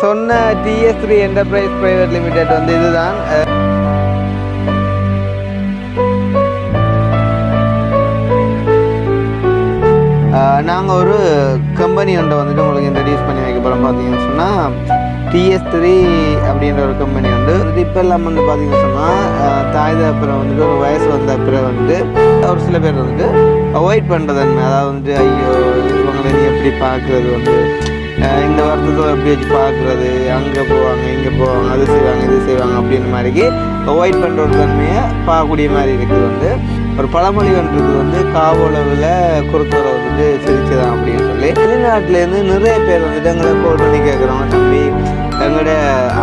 சொன்ன TS3 enterprise private limited வந்து இதுதான். நாங்கள் ஒரு கம்பெனி ஒன்றை வந்துட்டு உங்களுக்கு இன்ட்ரடியூஸ் பண்ணி வைக்க போகிறோம். பார்த்தீங்கன்னு சொன்னால் TS3 அப்படின்ற ஒரு கம்பெனி வந்து இப்போ எல்லாம் வந்து பார்த்தீங்கன்னு சொன்னால் தாய் தகப்பனை வந்துட்டு ஒரு வயசு வந்த பிறகு வந்துட்டு ஒரு சில பேர் வந்துட்டு அவாய்ட் பண்ணுறதுன்னு, அதாவது வந்துட்டு ஐயோ இவங்களை நீ எப்படி பார்க்குறது வந்து இந்த வருத்தத்தை எப்படி வச்சு பார்க்குறது, அங்கே போவாங்க இங்கே போவாங்க அது செய்வாங்க இது செய்வாங்க அப்படின்ற மாதிரிக்கு அவாய்ட் பண்ணுற ஒரு தன்மையை பார்க்கக்கூடிய மாதிரி இருக்குது. வந்து ஒரு பழமொழி வந்துருக்கு வந்து காவளவில் குறுத்தோரை வந்துட்டு சிரிச்சுதான் அப்படின்னு சொல்லி வெளிநாட்டிலேருந்து நிறைய பேர் வந்துட்டு எங்களை கோல் பண்ணி கேட்குறோம், தம்பி எங்களோட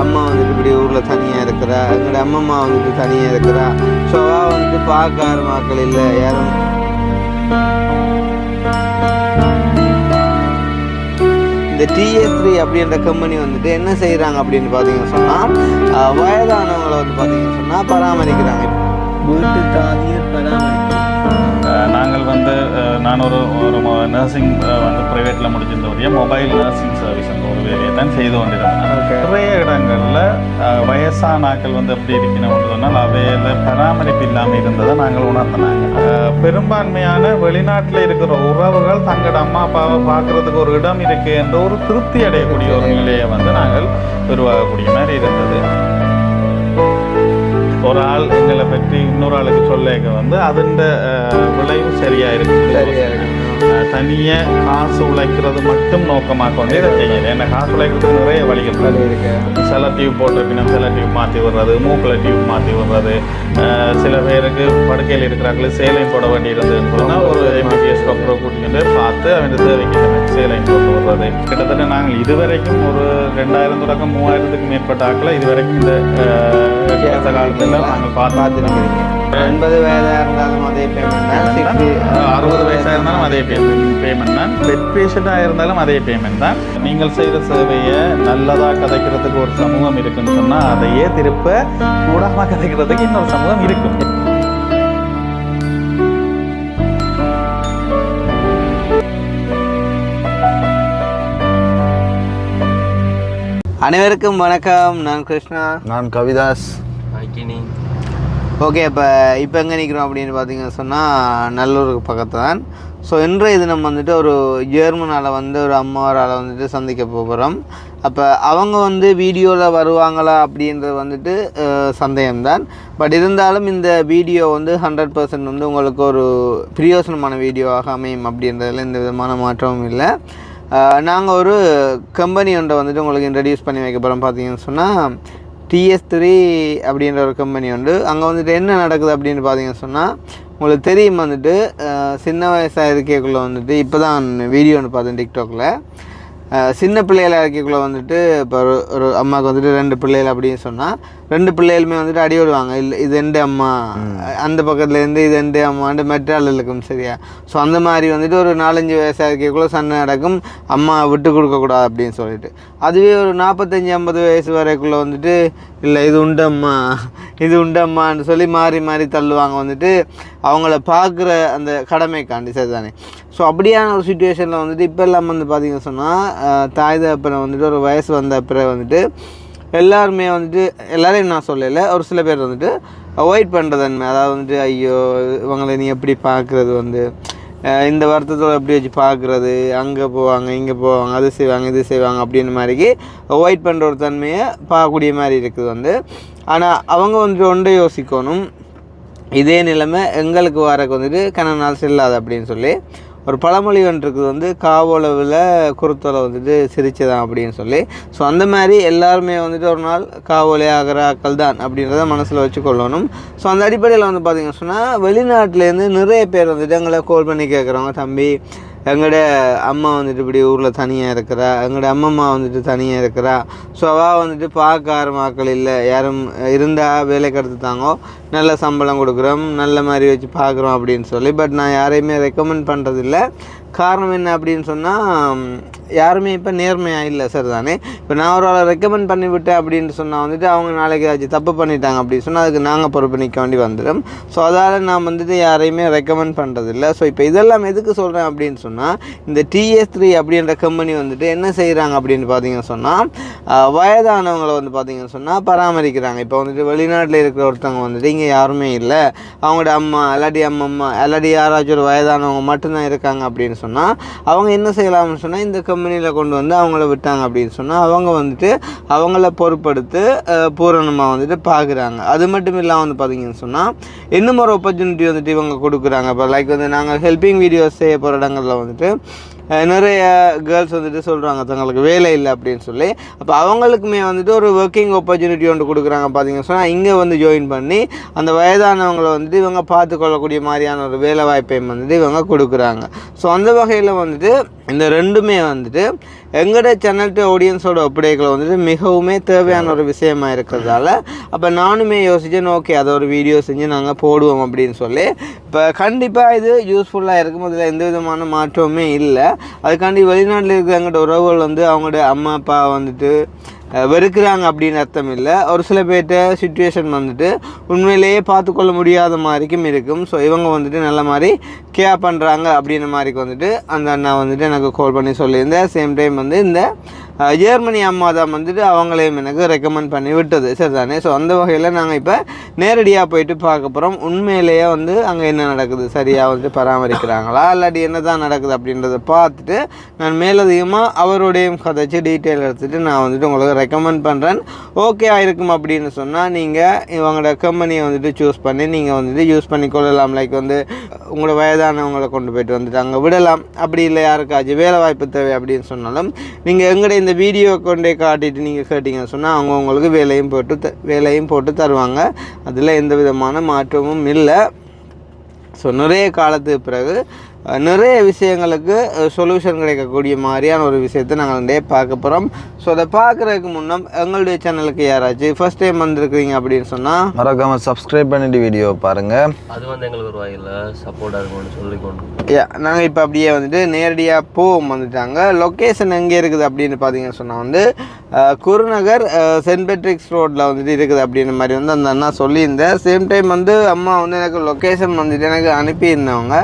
அம்மா வந்துட்டு இப்படி ஊரில் தனியாக இருக்கிறா, எங்களோட அம்மம்மா வந்துட்டு தனியாக இருக்கிறா, ஸோ அவள் வந்துட்டு பார்க்க ஆரம்பிக்கல் இல்லை யாரும். இந்த TS3 அப்படின்ற கம்பெனி வந்துட்டு என்ன செய்கிறாங்க அப்படின்னு பார்த்தீங்கன்னு சொன்னால் வயதானவங்களை வந்து பார்த்தீங்கன்னு சொன்னால் பராமரிக்கிறாங்க, வீட்டு தாதியை பராமரிக்கிறாங்க. நாங்கள் வந்து நான் ஒரு நர்சிங் வந்து ப்ரைவேட்டில் முடிச்சிருந்தோடைய மொபைல் நர்சிங் சர்வீஸ் அந்த ஒரு வேலையை தான் செய்து கொண்டிருந்தேன். நிறைய இடங்களில் வயசானாக்கள் வந்து எப்படி இருக்கணும்னு சொன்னால் அவையில் பராமரிப்பு இல்லாமல் இருந்ததை நாங்கள் உணர்ந்தாங்க. பெரும்பான்மையான வெளிநாட்டில் இருக்கிற உறவுகள் தங்களோட அம்மா அப்பாவை பார்க்குறதுக்கு ஒரு இடம் இருக்குது என்ற ஒரு திருப்தி அடையக்கூடிய ஒரு நிலையை வந்து நாங்கள் உருவாகக்கூடிய மாதிரி இருந்தது. ஒரு ஆள் எங்களை பற்றி இன்னொரு ஆளுக்கு சொல்ல வந்து அதோட விளைவு சரியாக இருக்குது. தனியாக காசு உழைக்கிறது மட்டும் நோக்கமாக கொண்டு இதை செய்யலை. ஏன்னா காசு உழைக்கிறதுக்கு நிறைய வழிகள் இருக்குது. சில டியூப் போட்டிருப்பினும் சில டியூப் மாற்றி விடுறது, மூக்கில் டியூப் மாற்றி விடுறது, சில பேருக்கு படுக்கையில் இருக்கிறாங்களுக்கு சேலையும் போட வேண்டி இருந்ததுன்னு சொன்னால் ஒரு MBBS டாக்டரை கூட்டிகிட்டு பார்த்து அவன் தேவைக்கு சேலையும் போட்டு விடுறது. கிட்டத்தட்ட நாங்கள் இதுவரைக்கும் ஒரு 2000 தொடக்கம் 3000க்கு மேற்பட்ட ஆக்களை இதுவரைக்கும் இந்த காலத்தில் நாங்கள் பார்த்துருக்கிறீங்க. 80 வயதாக இருந்தாலும் அதே பேமெண்ட் தான், 60 வயசாக இருந்தாலும் அதே பேமெண்ட் தான், பெட் பேஷண்ட்டாக இருந்தாலும் அதே பேமெண்ட் தான். நீங்கள் செய்கிற சேவையை நல்லதாக கதைக்கிறதுக்கு ஒரு சமூகம் இருக்குன்னு சொன்னால் அதையே திருப்ப கூடாமல் கதைக்கிறதுக்கு இன்னொரு சமூகம் இருக்கும். அனைவருக்கும் வணக்கம். நான் கிருஷ்ணா. நான் கவிதாஸ். ஓகே, இப்போ எங்கே நிற்கிறோம் அப்படின்னு பார்த்தீங்கன்னு சொன்னால் நல்லூருக்கு பக்கத்து தான். ஸோ இன்றைய தினம் வந்துட்டு ஒரு ஜெர்மனால் வந்து ஒரு அம்மாவரால் வந்துட்டு சந்திக்க போகிறோம். அப்போ அவங்க வந்து வீடியோவில் வருவாங்களா அப்படின்றது வந்துட்டு சந்தேகம்தான். பட் இருந்தாலும் இந்த வீடியோ வந்து 100% வந்து உங்களுக்கு ஒரு பிரயோசனமான வீடியோவாக அமையும் அப்படின்றதுல எந்த விதமான மாற்றமும் இல்லை. நாங்கள் ஒரு கம்பெனி ஒன்றை வந்துட்டு உங்களுக்கு இன்ட்ரடியூஸ் பண்ணி வைக்க போகிறோம். பார்த்தீங்கன்னு சொன்னால் TS3 அப்படின்ற ஒரு கம்பெனி உண்டு. அங்கே வந்துட்டு என்ன நடக்குது அப்படின்னு பார்த்தீங்கன்னு சொன்னால் உங்களுக்கு தெரியும் வந்துட்டு சின்ன வயசாக இருக்கைக்குள்ளே வந்துட்டு இப்போ தான் வீடியோ ஒன்று பார்த்தேன் டிக்டாக்ல. சின்ன பிள்ளைகளாக இருக்கைக்குள்ளே வந்துட்டு இப்போ ஒரு அம்மாவுக்கு வந்துட்டு 2 பிள்ளைகள் அப்படின்னு சொன்னால் 2 பிள்ளைகளுமே வந்துட்டு அடி விடுவாங்க, இல்லை இது எந்த அம்மா, அந்த பக்கத்துலேருந்து இது எந்த அம்மாண்டு மெட்ரால் இருக்கும் சரியா. ஸோ அந்த மாதிரி வந்துட்டு ஒரு 4-5 வயசாக இருக்கைக்குள்ளே சண்டை நடக்கும், அம்மா விட்டு கொடுக்கக்கூடாது அப்படின்னு சொல்லிட்டு. அதுவே ஒரு 45-50 வயசு வரைக்குள்ளே வந்துட்டு இல்லை இது உண்டம்மா இது உண்டம்மான்னு சொல்லி மாறி மாறி தள்ளுவாங்க வந்துட்டு அவங்கள பார்க்குற அந்த கடமைக்காண்டி சரிதானே. ஸோ அப்படியான ஒரு சுச்சுவேஷனில் வந்துட்டு இப்போ எல்லாம் வந்து பார்த்திங்கன்னு சொன்னால் தாய் தகப்பனை வந்துட்டு ஒரு வயசு வந்த பிறகு வந்துட்டு எல்லாருமே வந்துட்டு எல்லாரையும் நான் சொல்லலை, ஒரு சில பேர் வந்துட்டு அவாய்ட் பண்ணுறதன்மை, அதாவது வந்துட்டு ஐயோ இவங்களை நீ எப்படி பார்க்குறது வந்து இந்த வருத்தத்தோடு எப்படி வச்சு பார்க்குறது, அங்கே போவாங்க இங்கே போவாங்க அது செய்வாங்க இது செய்வாங்க அப்படின்ற மாதிரிக்கு அவாய்ட் பண்ணுற ஒரு தன்மையை பார்க்கக்கூடிய மாதிரி இருக்குது வந்து. ஆனால் அவங்க வந்துட்டு ஒன்றை யோசிக்கணும், இதே நிலைமை எங்களுக்கு வரக்கு வந்துட்டு கணவனால் செல்லாது அப்படின்னு சொல்லி ஒரு பழமொழி ஒன்று இருக்குது வந்து காவளவில் குறுத்தோலை வந்துட்டு சிரிச்சதான் அப்படின்னு சொல்லி. ஸோ அந்த மாதிரி எல்லாருமே வந்துட்டு ஒரு நாள் காவலே ஆகிற ஆக்கள் தான் அப்படின்றத மனசில் வச்சுக்கொள்ளணும். ஸோ அந்த அடிப்படையில் வந்து பார்த்திங்கன்னு சொன்னால் வெளிநாட்டிலேருந்து நிறைய பேர் வந்துட்டு எங்களை கால் பண்ணி கேட்குறவங்க, தம்பி எங்களோட அம்மா வந்துட்டு இப்படி ஊரில் தனியாக இருக்கிறா, எங்களோட அம்மம்மா வந்துட்டு தனியாக இருக்கிறா, ஸோ அவள் வந்துட்டு பார்க்க ஆரம்பிக்கல் இல்லை யாரும் இருந்தால் வேலைக்கு எடுத்துத்தாங்கோ, நல்ல சம்பளம் கொடுக்குறோம் நல்ல மாதிரி வச்சு பார்க்குறோம் அப்படின்னு சொல்லி. பட் நான் யாரையுமே ரெக்கமெண்ட் பண்ணுறதில்ல. காரணம் என்ன அப்படின்னு சொன்னால் யாருமே இப்போ நேர்மையாக இல்லை சார் தானே. இப்போ நான் ஒரு ஆளை ரெக்கமெண்ட் பண்ணிவிட்டேன் அப்படின்னு சொன்னால் வந்துட்டு அவங்க நாளைக்கு ஏதாச்சும் தப்பு பண்ணிட்டாங்க அப்படின்னு சொன்னால் அதுக்கு நாங்கள் பொறுப்பு நிற்க வேண்டி வந்துடும். ஸோ அதால் நான் வந்துட்டு யாரையுமே ரெக்கமெண்ட் பண்ணுறதில்ல. ஸோ இப்போ இதெல்லாம் எதுக்கு சொல்கிறேன் அப்படின்னு சொன்னால் இந்த TS3 அப்படின்ற கம்பெனி வந்துட்டு என்ன செய்கிறாங்க அப்படின்னு பார்த்தீங்கன்னு சொன்னால் வயதானவங்களை வந்து பார்த்தீங்கன்னு சொன்னால் பராமரிக்கிறாங்க. இப்போ வந்துட்டு வெளிநாட்டில் இருக்கிற ஒருத்தவங்க வந்துட்டு இங்கே யாருமே இல்லை, அவங்களோட அம்மா இல்லாட்டி அம்மம்மா இல்லாட்டி யாராச்சும் ஒரு வயதானவங்க மட்டும்தான் இருக்காங்க அப்படின்னு சொன்னால் அவங்க என்ன செய்யலாம்னு சொன்னால் இந்த கம்பெனியில் கொண்டு வந்து அவங்கள விட்டாங்க அப்படின்னு சொன்னால் அவங்க வந்துட்டு அவங்கள பொறுப்படுத்து பூரணமாக வந்துட்டு பார்க்குறாங்க. அது மட்டும் இல்லாமல் வந்து பார்த்தீங்கன்னு சொன்னால் இன்னும் ஒரு ஆப்பர்ச்சுனிட்டி வந்துட்டு இவங்க கொடுக்குறாங்க. இப்போ லைக் வந்து நாங்கள் ஹெல்பிங் வீடியோஸ் செய்ய போகிற இடங்களில் வந்துட்டு நிறைய கேர்ள்ஸ் வந்துட்டு சொல்கிறாங்க தங்களுக்கு வேலை இல்லை அப்படின்னு சொல்லி. அப்போ அவங்களுக்குமே வந்துட்டு ஒரு ஒர்க்கிங் ஆப்பர்ச்சுனிட்டி ஒன்று கொடுக்குறாங்க பார்த்தீங்கன்னு சொன்னால் இங்கே வந்து ஜாயின் பண்ணி அந்த வயதானவங்களை வந்துட்டு இவங்க பார்த்துக்கொள்ளக்கூடிய மாதிரியான ஒரு வேலை வாய்ப்பையும் வந்துட்டு இவங்க கொடுக்குறாங்க. ஸோ அந்த வகையில் வந்துட்டு இந்த ரெண்டுமே வந்துட்டு எங்களோட சேனல்ட்டு ஆடியன்ஸோட ஒப்படைகளை வந்துட்டு மிகவுமே தேவையான ஒரு விஷயமா இருக்கிறதால அப்போ நானுமே யோசித்தேன், ஓகே அதை ஒரு வீடியோ செஞ்சு நாங்கள் போடுவோம் அப்படின்னு சொல்லி. இப்போ கண்டிப்பாக இது யூஸ்ஃபுல்லாக இருக்கும், அதில் எந்த விதமான மாற்றமுமே இல்லை. அதுக்காண்டி வெளிநாட்டில் இருக்கிற எங்கள்கிட்ட உறவுகள் வந்து அவங்களோட அம்மா அப்பா வந்துட்டு வெறுக்கிறாங்க அப்படின்னு அர்த்தம் இல்லை. ஒரு சில பேர்கிட்ட சுச்சுவேஷன் வந்துட்டு உண்மையிலேயே பார்த்துக்கொள்ள முடியாத மாதிரிக்கும் இருக்கும். ஸோ இவங்க வந்துட்டு நல்ல மாதிரி கேர் பண்ணுறாங்க அப்படின்ற மாதிரிக்கு வந்துட்டு அந்த அண்ணா வந்துட்டு எனக்கு கால் பண்ணி சொல்லியிருந்தேன். சேம் டைம் வந்து இந்த ஜெர்மனி அம்மா தான் வந்துட்டு அவங்களையும் எனக்கு ரெக்கமெண்ட் பண்ணி விட்டது சரி தானே. ஸோ அந்த வகையில் நாங்கள் இப்போ நேரடியாக போயிட்டு பார்க்க போகிறோம். உண்மையிலேயே வந்து அங்கே என்ன நடக்குது, சரியாக வந்துட்டு பராமரிக்கிறாங்களா இல்லாட்டி என்ன தான் நடக்குது அப்படின்றத பார்த்துட்டு நான் மேலதிகமாக அவருடையும் கதைச்சி டீட்டெயில் எடுத்துகிட்டு நான் வந்துட்டு உங்களுக்கு ரெக்கமெண்ட் பண்ணுறேன். ஓகே ஆகிருக்கும் அப்படின்னு சொன்னால் நீங்கள் இவங்களோட கம்பெனியை வந்துட்டு சூஸ் பண்ணி நீங்கள் வந்துட்டு யூஸ் பண்ணி கொள்ளலாம். லைக் வந்து உங்களோட வயதானவங்களை கொண்டு போய்ட்டு வந்துட்டு அங்கே விடலாம். அப்படி இல்லை யாருக்காச்சும் வேலை வாய்ப்பு தேவை அப்படின்னு சொன்னாலும் நீங்கள் எங்கள்கிட்ட இந்த வீடியோ கொண்டே காட்டிட்டு நீங்கள் கேட்டிங்கன்னு சொன்னால் அவங்க உங்களுக்கு வேலையும் போட்டு தருவாங்க. அதில் எந்த விதமான மாற்றமும் இல்லை. ஸோ நிறைய காலத்துக்கு பிறகு நிறைய விஷயங்களுக்கு சொல்யூஷன் கிடைக்கக்கூடிய மாதிரியான ஒரு விஷயத்தை நாங்கள் பார்க்க போகிறோம். ஸோ அதை பார்க்குறதுக்கு முன்னம் எங்களுடைய சேனலுக்கு யாராச்சும் ஃபர்ஸ்ட் டைம் வந்திருக்கிறீங்க அப்படின்னு சொன்னால் மறக்காமல் சப்ஸ்கிரைப் பண்ணிட்டு வீடியோ பாருங்கள். அது வந்து எங்களுக்கு ஒரு வகையில் சப்போர்ட்டாக இருக்கும்னு சொல்லிக்கொண்டு நாங்கள் இப்போ அப்படியே வந்துட்டு நேரடியாக போவோம் வந்துட்டாங்க. லொக்கேஷன் எங்கே இருக்குது அப்படின்னு பார்த்தீங்கன்னு சொன்னால் வந்து குருநகர் சென்ட் பேட்ரிக்ஸ் ரோட்டில் வந்துட்டு இருக்குது அப்படின்ற மாதிரி வந்து அந்த அண்ணா சொல்லியிருந்தேன். சேம் டைம் வந்து அம்மா வந்து எனக்கு லொக்கேஷன் வந்துட்டு எனக்கு அனுப்பியிருந்தவங்க.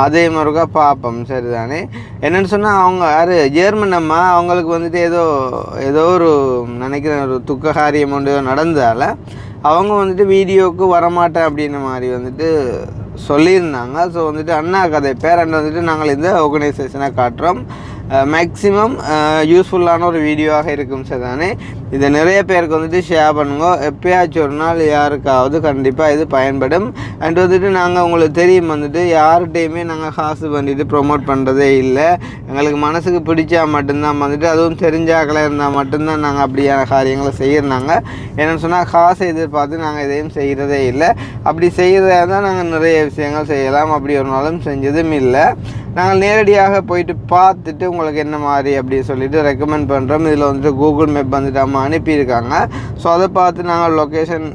அதே மாதிரிக்கா பார்ப்போம் சரி தானே. என்னென்னு சொன்னால் அவங்க யார் ஜெர்மன் அம்மா அவங்களுக்கு வந்துட்டு ஏதோ ஒரு நினைக்கிறேன் ஒரு துக்க காரியம் ஒன்று நடந்ததால் அவங்க வந்துட்டு வீடியோவுக்கு வரமாட்டேன் அப்படின்ற மாதிரி வந்துட்டு சொல்லியிருந்தாங்க. ஸோ வந்துட்டு அண்ணா கதை பேரண்ட் வந்துட்டு நாங்கள் இந்த ஆர்கனைசேஷனை காட்டுறோம். மேக்ஸிமம் யூஸ்ஃபுல்லான ஒரு வீடியோவாக இருக்கும் சார் தானே. இதை நிறைய பேருக்கு வந்துட்டு ஷேர் பண்ணுங்க. எப்போயாச்சும் ஒரு நாள் யாருக்காவது கண்டிப்பாக இது பயன்படும். அண்ட் வந்துட்டு நாங்கள் உங்களுக்கு தெரியும் வந்துட்டு யார்கிட்டையுமே நாங்கள் காசு பண்ணிட்டு ப்ரொமோட் பண்ணுறதே இல்லை. எங்களுக்கு மனசுக்கு பிடிச்சா மட்டும்தான் வந்துட்டு அதுவும் தெரிஞ்சாக்களை இருந்தால் மட்டும்தான் நாங்கள் அப்படியான காரியங்களை செய்கிறாங்க. என்னென்னு சொன்னால் காசை எதிர்பார்த்து நாங்கள் எதையும் செய்கிறதே இல்லை. அப்படி செய்கிறதா தான் நாங்கள் நிறைய விஷயங்கள் செய்யலாம். அப்படி ஒரு நாளும் செஞ்சதும் இல்லை. நாங்கள் நேரடியாக போயிட்டு பார்த்துட்டு உங்களுக்கு என்ன மாதிரி அப்படின்னு சொல்லிட்டு ரெக்கமெண்ட் பண்ணுறோம். இதில் வந்துட்டு கூகுள் மேப் வந்துட்டு அம்மா அனுப்பியிருக்காங்க. ஸோ அதை பார்த்து நாங்கள் லொக்கேஷன்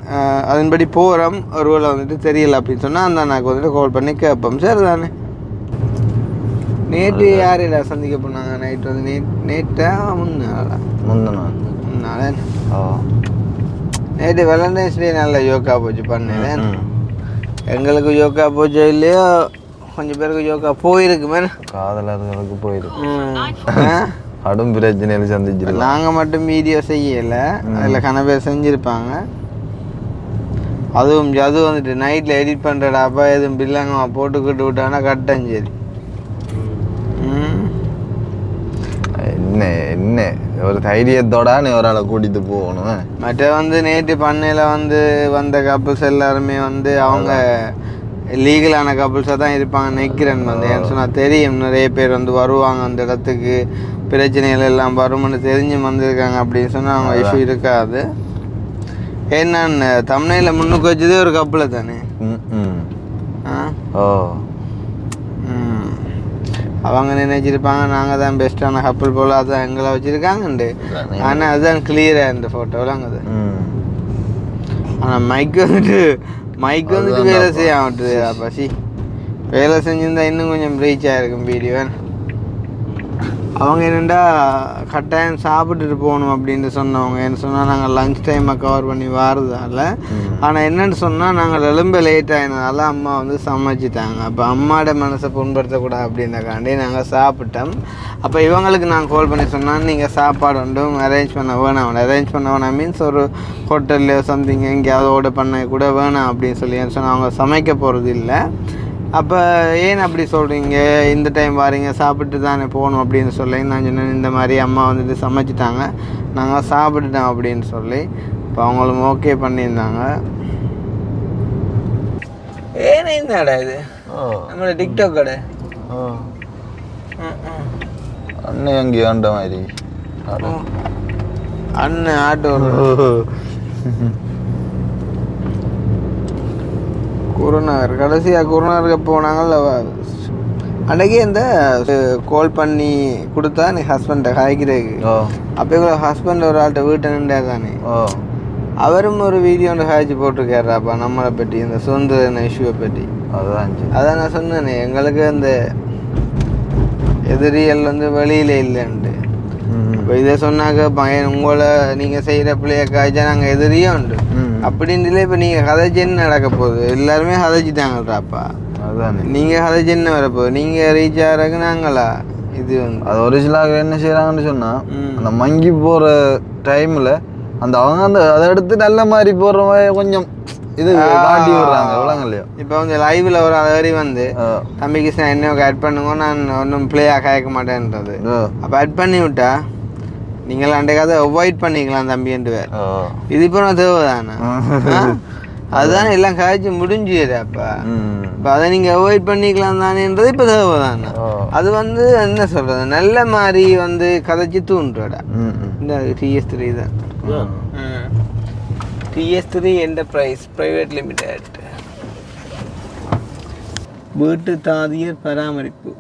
அதன்படி போகிறோம். ஒரு வேளை வந்துட்டு தெரியல அப்படின்னு சொன்னால் அந்த அண்ணாக்கு வந்துட்டு கால் பண்ணி கேட்போம். சரி தானே. நேற்று யார் இல்லை சந்திக்க போனாங்க நைட்டு வந்து நேற்றா முன்னால நேற்று வேலண்டைன்ஸ் டே நல்ல யோகா போச்சு பண்ணேன். எங்களுக்கு யோகா போச்சோ இல்லையோ கொஞ்சம் பேருக்கு யோகா போயிருக்குமே. காதலர்களுக்கு போயிருக்கு. கடும் பிரச்சனையில் சந்திச்சிருக்கோம். நாங்கள் மட்டும் வீடியோ செய்யலை, அதில் கன பேர் செஞ்சுருப்பாங்க. அதுவும் வந்துட்டு நைட்டில் எடிட் பண்ணுறடாப்பா எதுவும் பில்லாங்க போட்டுக்கிட்டு விட்டானா கட்டஞ்சேரி. என்ன ஒரு தைரியத்தோட நீ ஒரு ஆளை கூட்டிகிட்டு போகணும். மற்ற வந்து நேற்று பண்ணையில் வந்த கப்புள்ஸ் எல்லாருமே வந்து அவங்க லீகலான கப்புள்ஸாக தான் இருப்பாங்க நினைக்கிறேன். வந்து ஏன்னு சொன்னால் தெரியும் நிறைய பேர் வந்து வருவாங்க அந்த இடத்துக்கு, பிரச்சனைகள் எல்லாம் வரும்னு தெரிஞ்சு வந்திருக்காங்க அப்படின்னு சொன்னால் அவங்க இஷ்யூ இருக்காது. ஏன்னா தமிழில் முன்னுக்கு வச்சதே ஒரு கப்பில் தானே. அவங்க நினைச்சிருப்பாங்க நாங்கள் தான் பெஸ்ட்டான கப்பல் போல் அதான் எங்களை வச்சுருக்காங்கண்டு. ஆனால் அதுதான் கிளியராக இந்த ஃபோட்டோவில் அங்கே. ஆனால் மைக் வந்துட்டு வேலை செய்ய மாட்டுது பசி. வேலை செஞ்சுருந்தா இன்னும் கொஞ்சம் ரீச் ஆகிருக்கும் வீடியோ. அவங்க என்னென்னா கட்டாயம் சாப்பிட்டுட்டு போகணும் அப்படின்னு சொன்னவங்க. என்ன சொன்னால் நாங்கள் லஞ்ச் டைமை கவர் பண்ணி வாரதால. ஆனால் என்னென்னு சொன்னால் நாங்கள் ரொம்ப லேட் ஆகினதால அம்மா வந்து சமைச்சிட்டாங்க. அப்போ அம்மாவோட மனசை புண்படுத்தக்கூடாது அப்படின்றக்காண்டி நாங்கள் சாப்பிட்டோம். அப்போ இவங்களுக்கு நான் கால் பண்ணி சொன்னால் நீங்கள் சாப்பாடு ஒன்றும் அரேஞ்ச் பண்ண வேணாம் மீன்ஸ் ஒரு ஹோட்டல்லையோ சம்திங் எங்கேயாவது ஆர்டர் பண்ண கூட வேணாம் அப்படின்னு சொல்லி சொன்னால் அவங்க சமைக்க போகிறது இல்லை. அப்போ ஏன் அப்படி சொல்கிறீங்க, இந்த டைம் வாரீங்க சாப்பிட்டு தானே போகணும் அப்படின்னு சொல்லி நான் சொன்னேன். இந்த மாதிரி அம்மா வந்துட்டு சமைச்சிட்டாங்க, நாங்கள் சாப்பிட்டுட்டோம் அப்படின்னு சொல்லி. இப்போ அவங்களும் ஓகே பண்ணியிருந்தாங்க. ஏன்னா இந்த கடை இது நம்மளோட டிக்டாக் கடை. அண்ணன் அங்கே ஆண்ட மாதிரி அண்ணன் ஆட்டோ குருநகர் கடைசியாக குருநகருக்கு போனாங்கல்ல. அன்றைக்கி இந்த கால் பண்ணி கொடுத்தா நீ ஹஸ்பண்டை காய்க்கிறதுக்கு. அப்போ இவ்வளோ ஹஸ்பண்ட் ஒரு ஆள்கிட்ட வீட்டை நின்றார் தானே. அவரும் ஒரு வீடியோ ஒன்று காய்ச்சி போட்டிருக்காருப்பா நம்மளை பற்றி, இந்த சுதந்திர இஷ்யூவை பற்றி. அதான் நான் சொன்னேனே, எங்களுக்கு அந்த எதிரிகள் வந்து வெளியில் இல்லைன்ட்டு. இப்போ இதை சொன்னாக்க பையன் உங்களை நீங்கள் செய்கிற பிள்ளைய காய்ச்சா நாங்கள் எதிரியும் உண்டு அப்படின்ட்டு. இப்போ நீங்கள் கதைச்சின்னு நடக்க போகுது, எல்லாருமே கதைச்சிட்டாங்கள்றாப்பா. அதுதான் நீங்கள் கதைச்சின்னு வரப்போகுது, நீங்கள் ரீச் ஆகிறதுக்கு நாங்களா இது வந்து அது ஒரிஜினலாக என்ன செய்கிறாங்கன்னு சொன்னால் அந்த மங்கி போகிற டைமில் அந்த அவங்க அந்த அதை எடுத்து நல்ல மாதிரி போடுற கொஞ்சம் இது காட்டி விடுறாங்க எவ்வளோங்க இல்லையோ. இப்போ வந்து லைவில் ஒரு அழகி வந்து தம்பி கிருஷ்ணா என்ன ஆட் பண்ணுங்க, நான் ஒன்றும் பிளேயாக கேட்க மாட்டேன்றது. அப்போ ஆட் பண்ணி விட்டா நீங்கள் அன்றைக்காவது அவாய்ட் பண்ணிக்கலாம் தம்பின்ட்டு வேறு. இது இப்போ நான் தேவைதானே, அதுதானே எல்லாம் காய்ச்சி முடிஞ்சுது. அப்போ இப்போ அதை நீங்கள் அவாய்ட் பண்ணிக்கலாம் தானேன்றது இப்போ தேவைதானே. அது வந்து என்ன சொல்கிறது, நல்ல மாதிரி வந்து கதைச்சி தூண்டுறடா. இந்த TS3 தான், TS3 என்டர்பிரைஸ் பிரைவேட் லிமிடெட், வீட்டு தாதியர் பராமரிப்பு.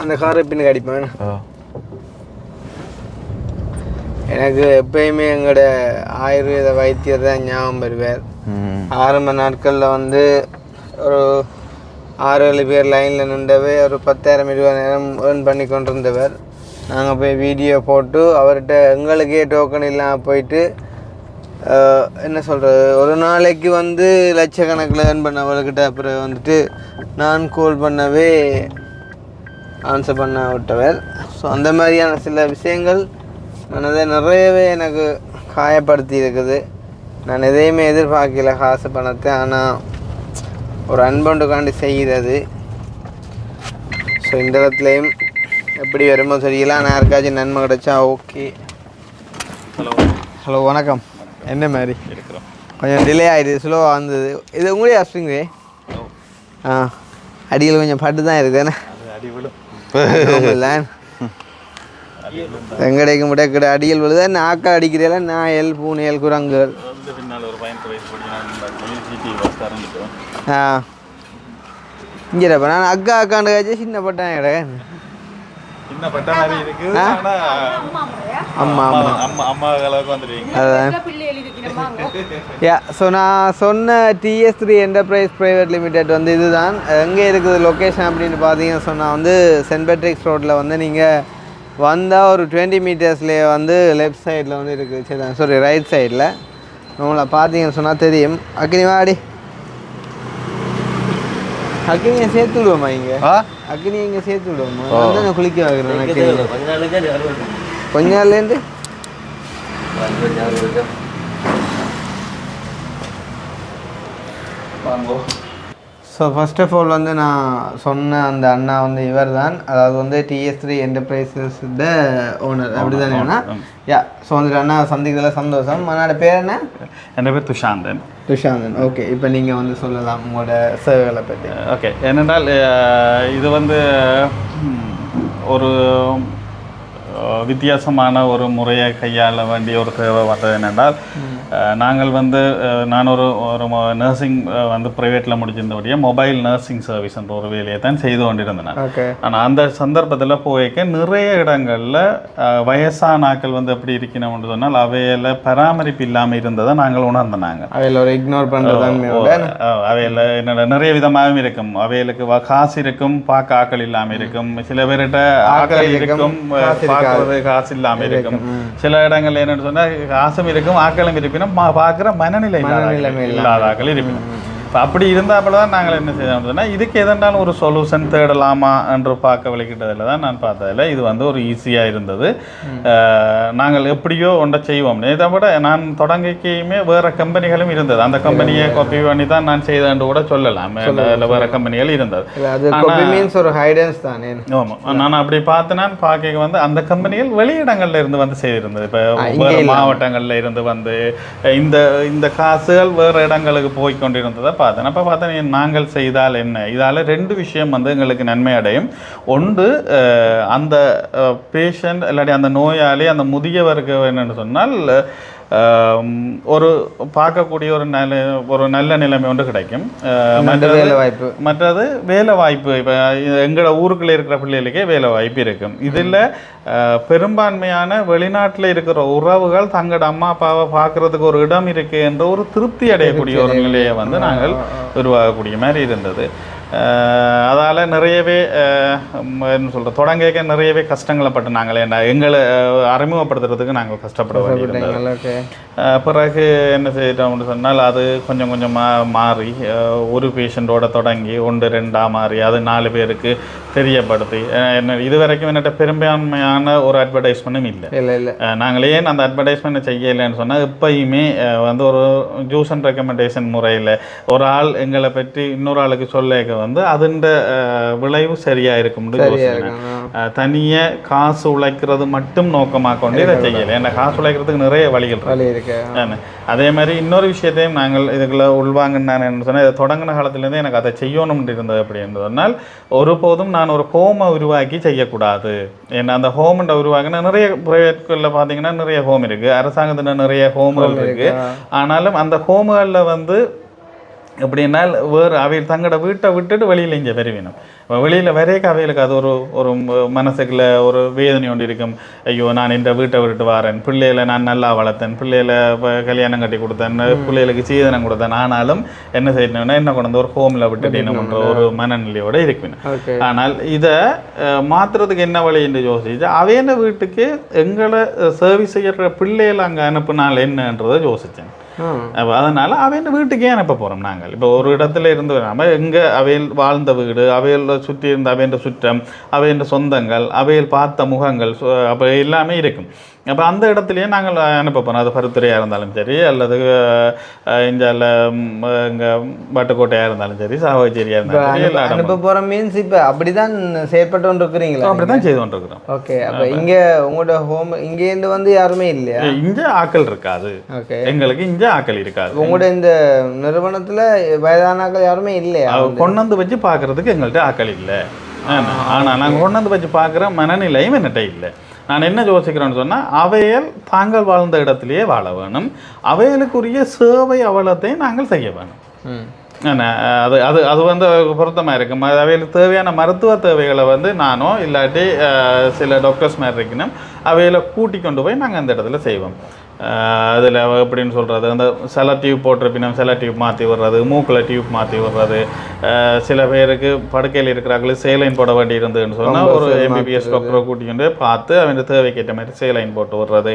அந்த காரை பின்னுக்கு அடிப்பேன். எனக்கு எப்பயுமே எங்களோட ஆயுர்வேத வைத்தியர் தான் ஞாபகம் வருவார். ஆரம்ப நாட்களில் வந்து ஒரு 6-7 பேர் லைனில் நின்றவே ஒரு 10,000-20,000 ஏர்ன் பண்ணி கொண்டிருந்தவர். நாங்கள் போய் வீடியோ போட்டு அவர்கிட்ட எங்களுக்கே டோக்கன் இல்லாமல் போயிட்டு என்ன சொல்கிறது, ஒரு நாளைக்கு வந்து லட்சக்கணக்கில் ஏர்ன் பண்ணவர்கிட்ட அப்புறம் வந்துட்டு நான் கால் பண்ணவே ஆன்சர் பண்ண விட்டவர். ஸோ அந்த மாதிரியான சில விஷயங்கள் மனதை நிறையவே எனக்கு காயப்படுத்தி இருக்குது. நான் எதையுமே எதிர்பார்க்கல காசு பணத்தை, ஆனால் ஒரு அன்பொண்டுக்காண்டி செய்கிறது. ஸோ இந்த இடத்துலையும் எப்படி வருமோ தெரியல, ஆனால் யாருக்காச்சும் நன்மை கிடைச்சா ஓகே. ஹலோ வணக்கம். என்ன மாதிரி இருக்கிறோம், கொஞ்சம் டிலே ஆகிடுது, ஸ்லோவாக வந்தது. இது உங்களே அஸ்விங்க அடியில் கொஞ்சம் பட்டு தான் இருக்குதுண்ணே. இல்லை எங்கடைக்கு முடக்கிட அடியல் விழுத நாக்கா அடிக்கிறீங்களா, நாயல் பூனையல் குரங்குகள். இங்கேப்பா நான் அக்காண்டு காய்ச்சி சின்ன பட்டான் கிடையாது. ஸோ நான் சொன்ன TS3 என்டர்பிரைஸ் ப்ரைவேட் லிமிடெட் வந்து இதுதான். எங்கே இருக்குது லொக்கேஷன் அப்படின்னு பார்த்தீங்கன்னு சொன்னால் வந்து சென்ட் பேட்ரிக்ஸ் ரோட்டில் வந்து நீங்கள் வந்தால் ஒரு 20 மீட்டர்ஸ்லேயே வந்து லெஃப்ட் சைடில் வந்து இருக்குது. சரி சாரி ரைட் சைடில் நம்மளை பார்த்தீங்கன்னு சொன்னால் தெரியும். அக்கினி வாடி, அக்கினியை சேர்த்து விடுவோமா இங்கே? அக்கினி இங்கே சேர்த்து விடுவோமா? வந்து குளிக்க வைக்கிறேன் அக்கினி கொஞ்ச நாள்லேருந்து. ஸோ ஃபர்ஸ்ட் ஆஃப் ஆல் வந்து நான் சொன்ன அந்த அண்ணா வந்து இவர் தான், அதாவது வந்து TS3 என்டர்பிரைஸஸோட ஓனர் அப்படி தானேண்ணா? யா. ஸோ வந்துட்டு அண்ணா சந்திக்கிறதுல சந்தோஷம். அண்ணாட பேர் என்ன? என் பேர் துஷாந்தன். துஷாந்தன். ஓகே, இப்போ நீங்கள் வந்து சொல்லலாம் உங்களோட சேவைகளை பற்றி. ஓகே, ஏனென்றால் இது வந்து ஒரு வித்தியாசமான ஒரு முறையை கையாள வேண்டிய ஒரு தேவை வந்தது என்னென்றால் நாங்கள் வந்து நான் ஒரு நர்சிங் வந்து ப்ரைவேட்டில் முடிச்சிருந்தபடியே மொபைல் நர்சிங் சர்வீஸ்ன்ற ஒரு வேலையை தான் செய்து கொண்டிருந்தேன். ஆனால் அந்த சந்தர்ப்பத்தில் போய்க்க நிறைய இடங்களில் வயசான ஆட்கள் வந்து எப்படி இருக்கணும்னு சொன்னால் அவையில் பராமரிப்பு இல்லாமல் இருந்ததை நாங்கள் உணர்ந்தாங்க. அவையில் ஒரு இக்னோர் பண்ணுறது அவையில் என்னோட நிறைய விதமாகவும் இருக்கும். அவைகளுக்கு காசு இருக்கும், பார்க்க ஆக்கள் இல்லாமல் இருக்கும். சில பேர்கிட்ட ஆக்கள் இருக்கும், பார்க்கறது காசு இல்லாமல் இருக்கும். சில இடங்கள்ல என்னன்னு சொன்னால் காசும் இருக்கும், ஆக்களும் இருப்பினும் பார்க்குற மனநிலை இல்லாத ஆக்கள் இருப்பினும். இப்போ அப்படி இருந்தாப்புல தான் நாங்கள் என்ன செய்யணும் சொன்னால் இதுக்கு எதென்றாலும் ஒரு சொல்யூஷன் தேடலாமா என்று பார்க்க விளக்கிட்டதில் தான் நான் பார்த்ததில் இது வந்து ஒரு ஈஸியாக இருந்தது. நாங்கள் எப்படியோ ஒன்றை செய்வோம். இதை விட நான் தொடங்கிக்கையுமே வேறு கம்பெனிகளும் இருந்தது. அந்த கம்பெனியை காப்பி பண்ணி தான் நான் செய்தேன்னு கூட சொல்லலாம். வேறு கம்பெனிகள் இருந்தது. ஆமாம், நான் அப்படி பார்த்தேன்னா பார்க்க வந்து அந்த கம்பெனிகள் வெளியிடங்கள்ல இருந்து வந்து செய்திருந்தது. இப்போ வேறு மாவட்டங்களில் இருந்து வந்து இந்த காசுகள் வேறு இடங்களுக்கு போய் கொண்டிருந்ததை பார்த்தேன். அப்போ பார்த்தேன் நாங்கள் செய்தால் என்ன, இதால் 2 விஷயம் வந்து எங்களுக்கு நன்மை அடையும். ஒன்று, அந்த பேஷண்ட் இல்லாட்டி அந்த நோயாளி அந்த முதியவருக்கு என்னென்னு சொன்னால் ஒரு பார்க்கக்கூடிய ஒரு நல்ல நிலைமை ஒன்று கிடைக்கும். மற்றது வேலை வாய்ப்பு. இப்போ எங்களோட ஊருக்குள்ளே இருக்கிற பிள்ளைகளுக்கே வேலை வாய்ப்பு இருக்கும். இதில் பெரும்பான்மையான வெளிநாட்டில் இருக்கிற உறவுகள் தங்களோட அம்மா அப்பாவை பார்க்குறதுக்கு ஒரு இடம் இருக்கு என்ற ஒரு திருப்தி அடையக்கூடிய ஒரு நிலையை வந்து நாங்கள் உருவாகக்கூடிய மாதிரி இருந்தது. அதால் நிறையவே என்ன சொல்கிறோம், தொடங்க நிறையவே கஷ்டங்களை பட்டு நாங்கள் எங்களை அறிமுகப்படுத்துறதுக்கு நாங்கள் கஷ்டப்பட வேண்டியிருந்தது. பிறகு என்ன செய்யிட்டோம்னு சொன்னால் அது கொஞ்சம் கொஞ்சமாக மாறி ஒரு பேஷண்ட்டோட தொடங்கி 1-2 மாறி அது 4 பேருக்கு தெரியப்படுத்தி என்ன இது வரைக்கும் என்னட்ட பெரும்பான்மையான ஒரு அட்வர்டைஸ்மெண்ட்டும் இல்லை. நாங்கள் ஏன் அந்த அட்வர்டைஸ்மெண்ட் செய்யலைன்னு சொன்னால் இப்பயுமே வந்து ஒரு ஜூஸ் அண்ட் ரெக்கமெண்டேஷன் முறையில் ஒரு ஆள் எங்களை பற்றி இன்னொரு ஆளுக்கு சொல்ல வந்து அதுண்ட விளைவு சரியாக இருக்கும்னு யோசிக்கிறேன். தனியாக காசு உழைக்கிறது மட்டும் நோக்கமாக கொண்டு இதை செய்யலை. ஏன்னா காசு உழைக்கிறதுக்கு நிறைய வழிகள் இருக்கு. அதே மாதிரி இன்னொரு விஷயத்தையும் நாங்கள் இதுக்குள்ள உள்வாங்கினான்னு சொன்னால் இதை தொடங்கின காலத்துலேருந்து எனக்கு அதை செய்யணும்னு இருந்தது. அப்படின்னு சொன்னால் ஒருபோதும் நான் ஒரு ஹோமை உருவாக்கி செய்யக்கூடாது. ஏன்னா அந்த ஹோம்ன்ற உருவாக்கினா நிறைய ப்ரைவேட்களில் பார்த்தீங்கன்னா நிறைய ஹோம் இருக்குது, அரசாங்கத்தில் நிறைய ஹோம்கள் இருக்குது. ஆனாலும் அந்த ஹோம்களில் வந்து எப்படின்னா வேறு அவையில் தங்களோட வீட்டை விட்டுட்டு வெளியில் இங்கே வருவினோம். வெளியில் வரைக்கும் அவைகளுக்கு அது ஒரு மனசுக்குள்ள ஒரு வேதனை ஒன்று இருக்கும். ஐயோ, நான் இந்த வீட்டை விட்டுட்டு வரேன், பிள்ளைகளை நான் நல்லா வளர்த்தேன், பிள்ளைகளை கல்யாணம் கட்டி கொடுத்தேன், பிள்ளைகளுக்கு சீதனம் கொடுத்தேன். ஆனாலும் என்ன செய்யணும்னா என்ன கொண்டு வந்து ஒரு ஹோமில் விட்டுட்டு ஒரு மனநிலையோடு இருப்பினோம். ஆனால் இதை மாற்றுறதுக்கு என்ன வழி என்று யோசிச்சு அவையான வீட்டுக்கு எங்களை சர்வீஸ் செய்கிற பிள்ளைகளை அங்கே அனுப்புனால் என்னன்றதை யோசித்தேன். அதனால அவையில் வீட்டுக்கே அனுப்ப போகிறோம். நாங்கள் இப்போ ஒரு இடத்துல இருந்து வராமல் எங்கே அவையில் வாழ்ந்த வீடு, அவையில் சுற்றி இருந்த அவையின் சுற்றம், அவையின் சொந்தங்கள், அவையில் பார்த்த முகங்கள் அப்போ எல்லாமே இருக்கும். அப்போ அந்த இடத்துலையே நாங்கள் அனுப்ப போகிறோம். அது பருத்துறையாக இருந்தாலும் சரி, அல்லது இந்தியாவில் இங்கே பாட்டுக்கோட்டையாக இருந்தாலும் சரி, சாவச்சேரியாக இருந்தாலும் சரி, எல்லாம் அனுப்ப போகிற மீன்ஸ் இப்போ அப்படி தான் செயற்பட்டு கொண்டு இருக்கிறீங்களா? அப்படி தான் செய்து கொண்டு இருக்கிறோம். ஓகே. அப்போ இங்கே உங்களோட ஹோம் இங்கேருந்து வந்து யாருமே இல்லையா? இங்கே ஆக்கள் இருக்காது. ஓகே, எங்களுக்கு இங்கே ஆக்கள் இருக்காது. உங்களோட இந்த நிறுவனத்தில் வயதான ஆக்கள் யாருமே இல்லையா? கொண்டு வந்து வச்சு பார்க்குறதுக்கு எங்கள்கிட்ட ஆக்கள் இல்லை. ஆனால் நாங்கள் கொண்டு வந்து வச்சு பார்க்குற மனநிலையும் என்னட்ட இல்லை. நான் என்ன யோசிக்கிறேன்னு சொன்னால் அவையல் தாங்கள் வாழ்ந்த இடத்துலையே வாழ வேணும், அவையலுக்குரிய சேவை அவலத்தையும் நாங்கள் செய்ய வேணும். அது அது அது வந்து பொருத்தமாக இருக்கும். அவைகளுக்கு தேவையான மருத்துவ தேவைகளை வந்து நானோ இல்லாட்டி சில டாக்டர்ஸ் மாதிரி இருக்கணும் அவைகளை கூட்டி கொண்டு போய் நாங்கள் அந்த இடத்துல செய்வோம். அதில் எப்படின்னு சொல்கிறது, அந்த சில டியூப் போட்டிருப்பினும் சில டியூப் மாற்றி விடுறது, மூக்கில் டியூப் மாற்றி விடுறது, சில பேருக்கு படுக்கையில் இருக்கிறாங்களுக்கு சேலைன் போட வேண்டி இருந்ததுன்னு சொன்னால் ஒரு எம்பிபிஎஸ் டாக்டரை கூட்டிகிட்டு பார்த்து அவங்க தேவைக்கேற்ற மாதிரி சேலைன் போட்டு விடுறது.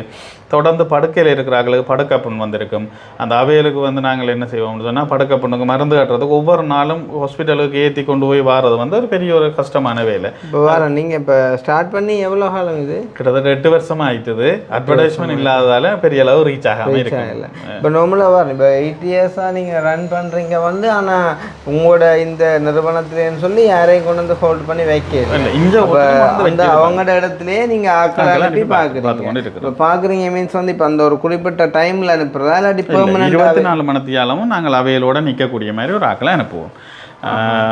தொடர்ந்து படுக்கையில் இருக்கிறாங்களுக்கு படுக்கப்புண் வந்திருக்கும். அந்த அவைகளுக்கு வந்து நாங்கள் என்ன செய்வோம்னு சொன்னால் படுக்கப்புண்ணுக்கு மருந்து கட்டுறதுக்கு ஒவ்வொரு நாளும் ஹாஸ்பிட்டலுக்கு ஏற்றி கொண்டு போய் வாரது வந்து ஒரு பெரிய ஒரு கஷ்டமான வேலை. இப்போ வேறு நீங்கள் இப்போ ஸ்டார்ட் பண்ணி எவ்வளோ காலம் இது? கிட்டத்தட்ட 8 வருஷமாக ஆயிட்டுது. அட்வர்டைஸ்மெண்ட் இல்லாததால பெரிய அளவு ரீச் ஆகாமல் இருக்கு. இப்போ நார்மலாக வரும். இப்போ 8 இயர்ஸாக நீங்கள் ரன் பண்ணுறீங்க வந்து, ஆனால் உங்களோட இந்த நிறுவனத்துலேன்னு சொல்லி யாரையும் கொண்டு வந்து ஹோல்ட் பண்ணி வைக்க இங்கே அவங்களோட இடத்துலையே நீங்கள் ஆக்களை அனுப்பி பார்க்குறீங்க. இப்போ பார்க்குறீங்க மீன்ஸ் வந்து இப்போ அந்த ஒரு குறிப்பிட்ட டைமில் அனுப்புறதா இல்லாட்டி பெர்மனன்ட் 24 மணித்தியாலமும் நாங்கள் அவைகளோட நிற்கக்கூடிய மாதிரி ஒரு ஆக்களை அனுப்புவோம்.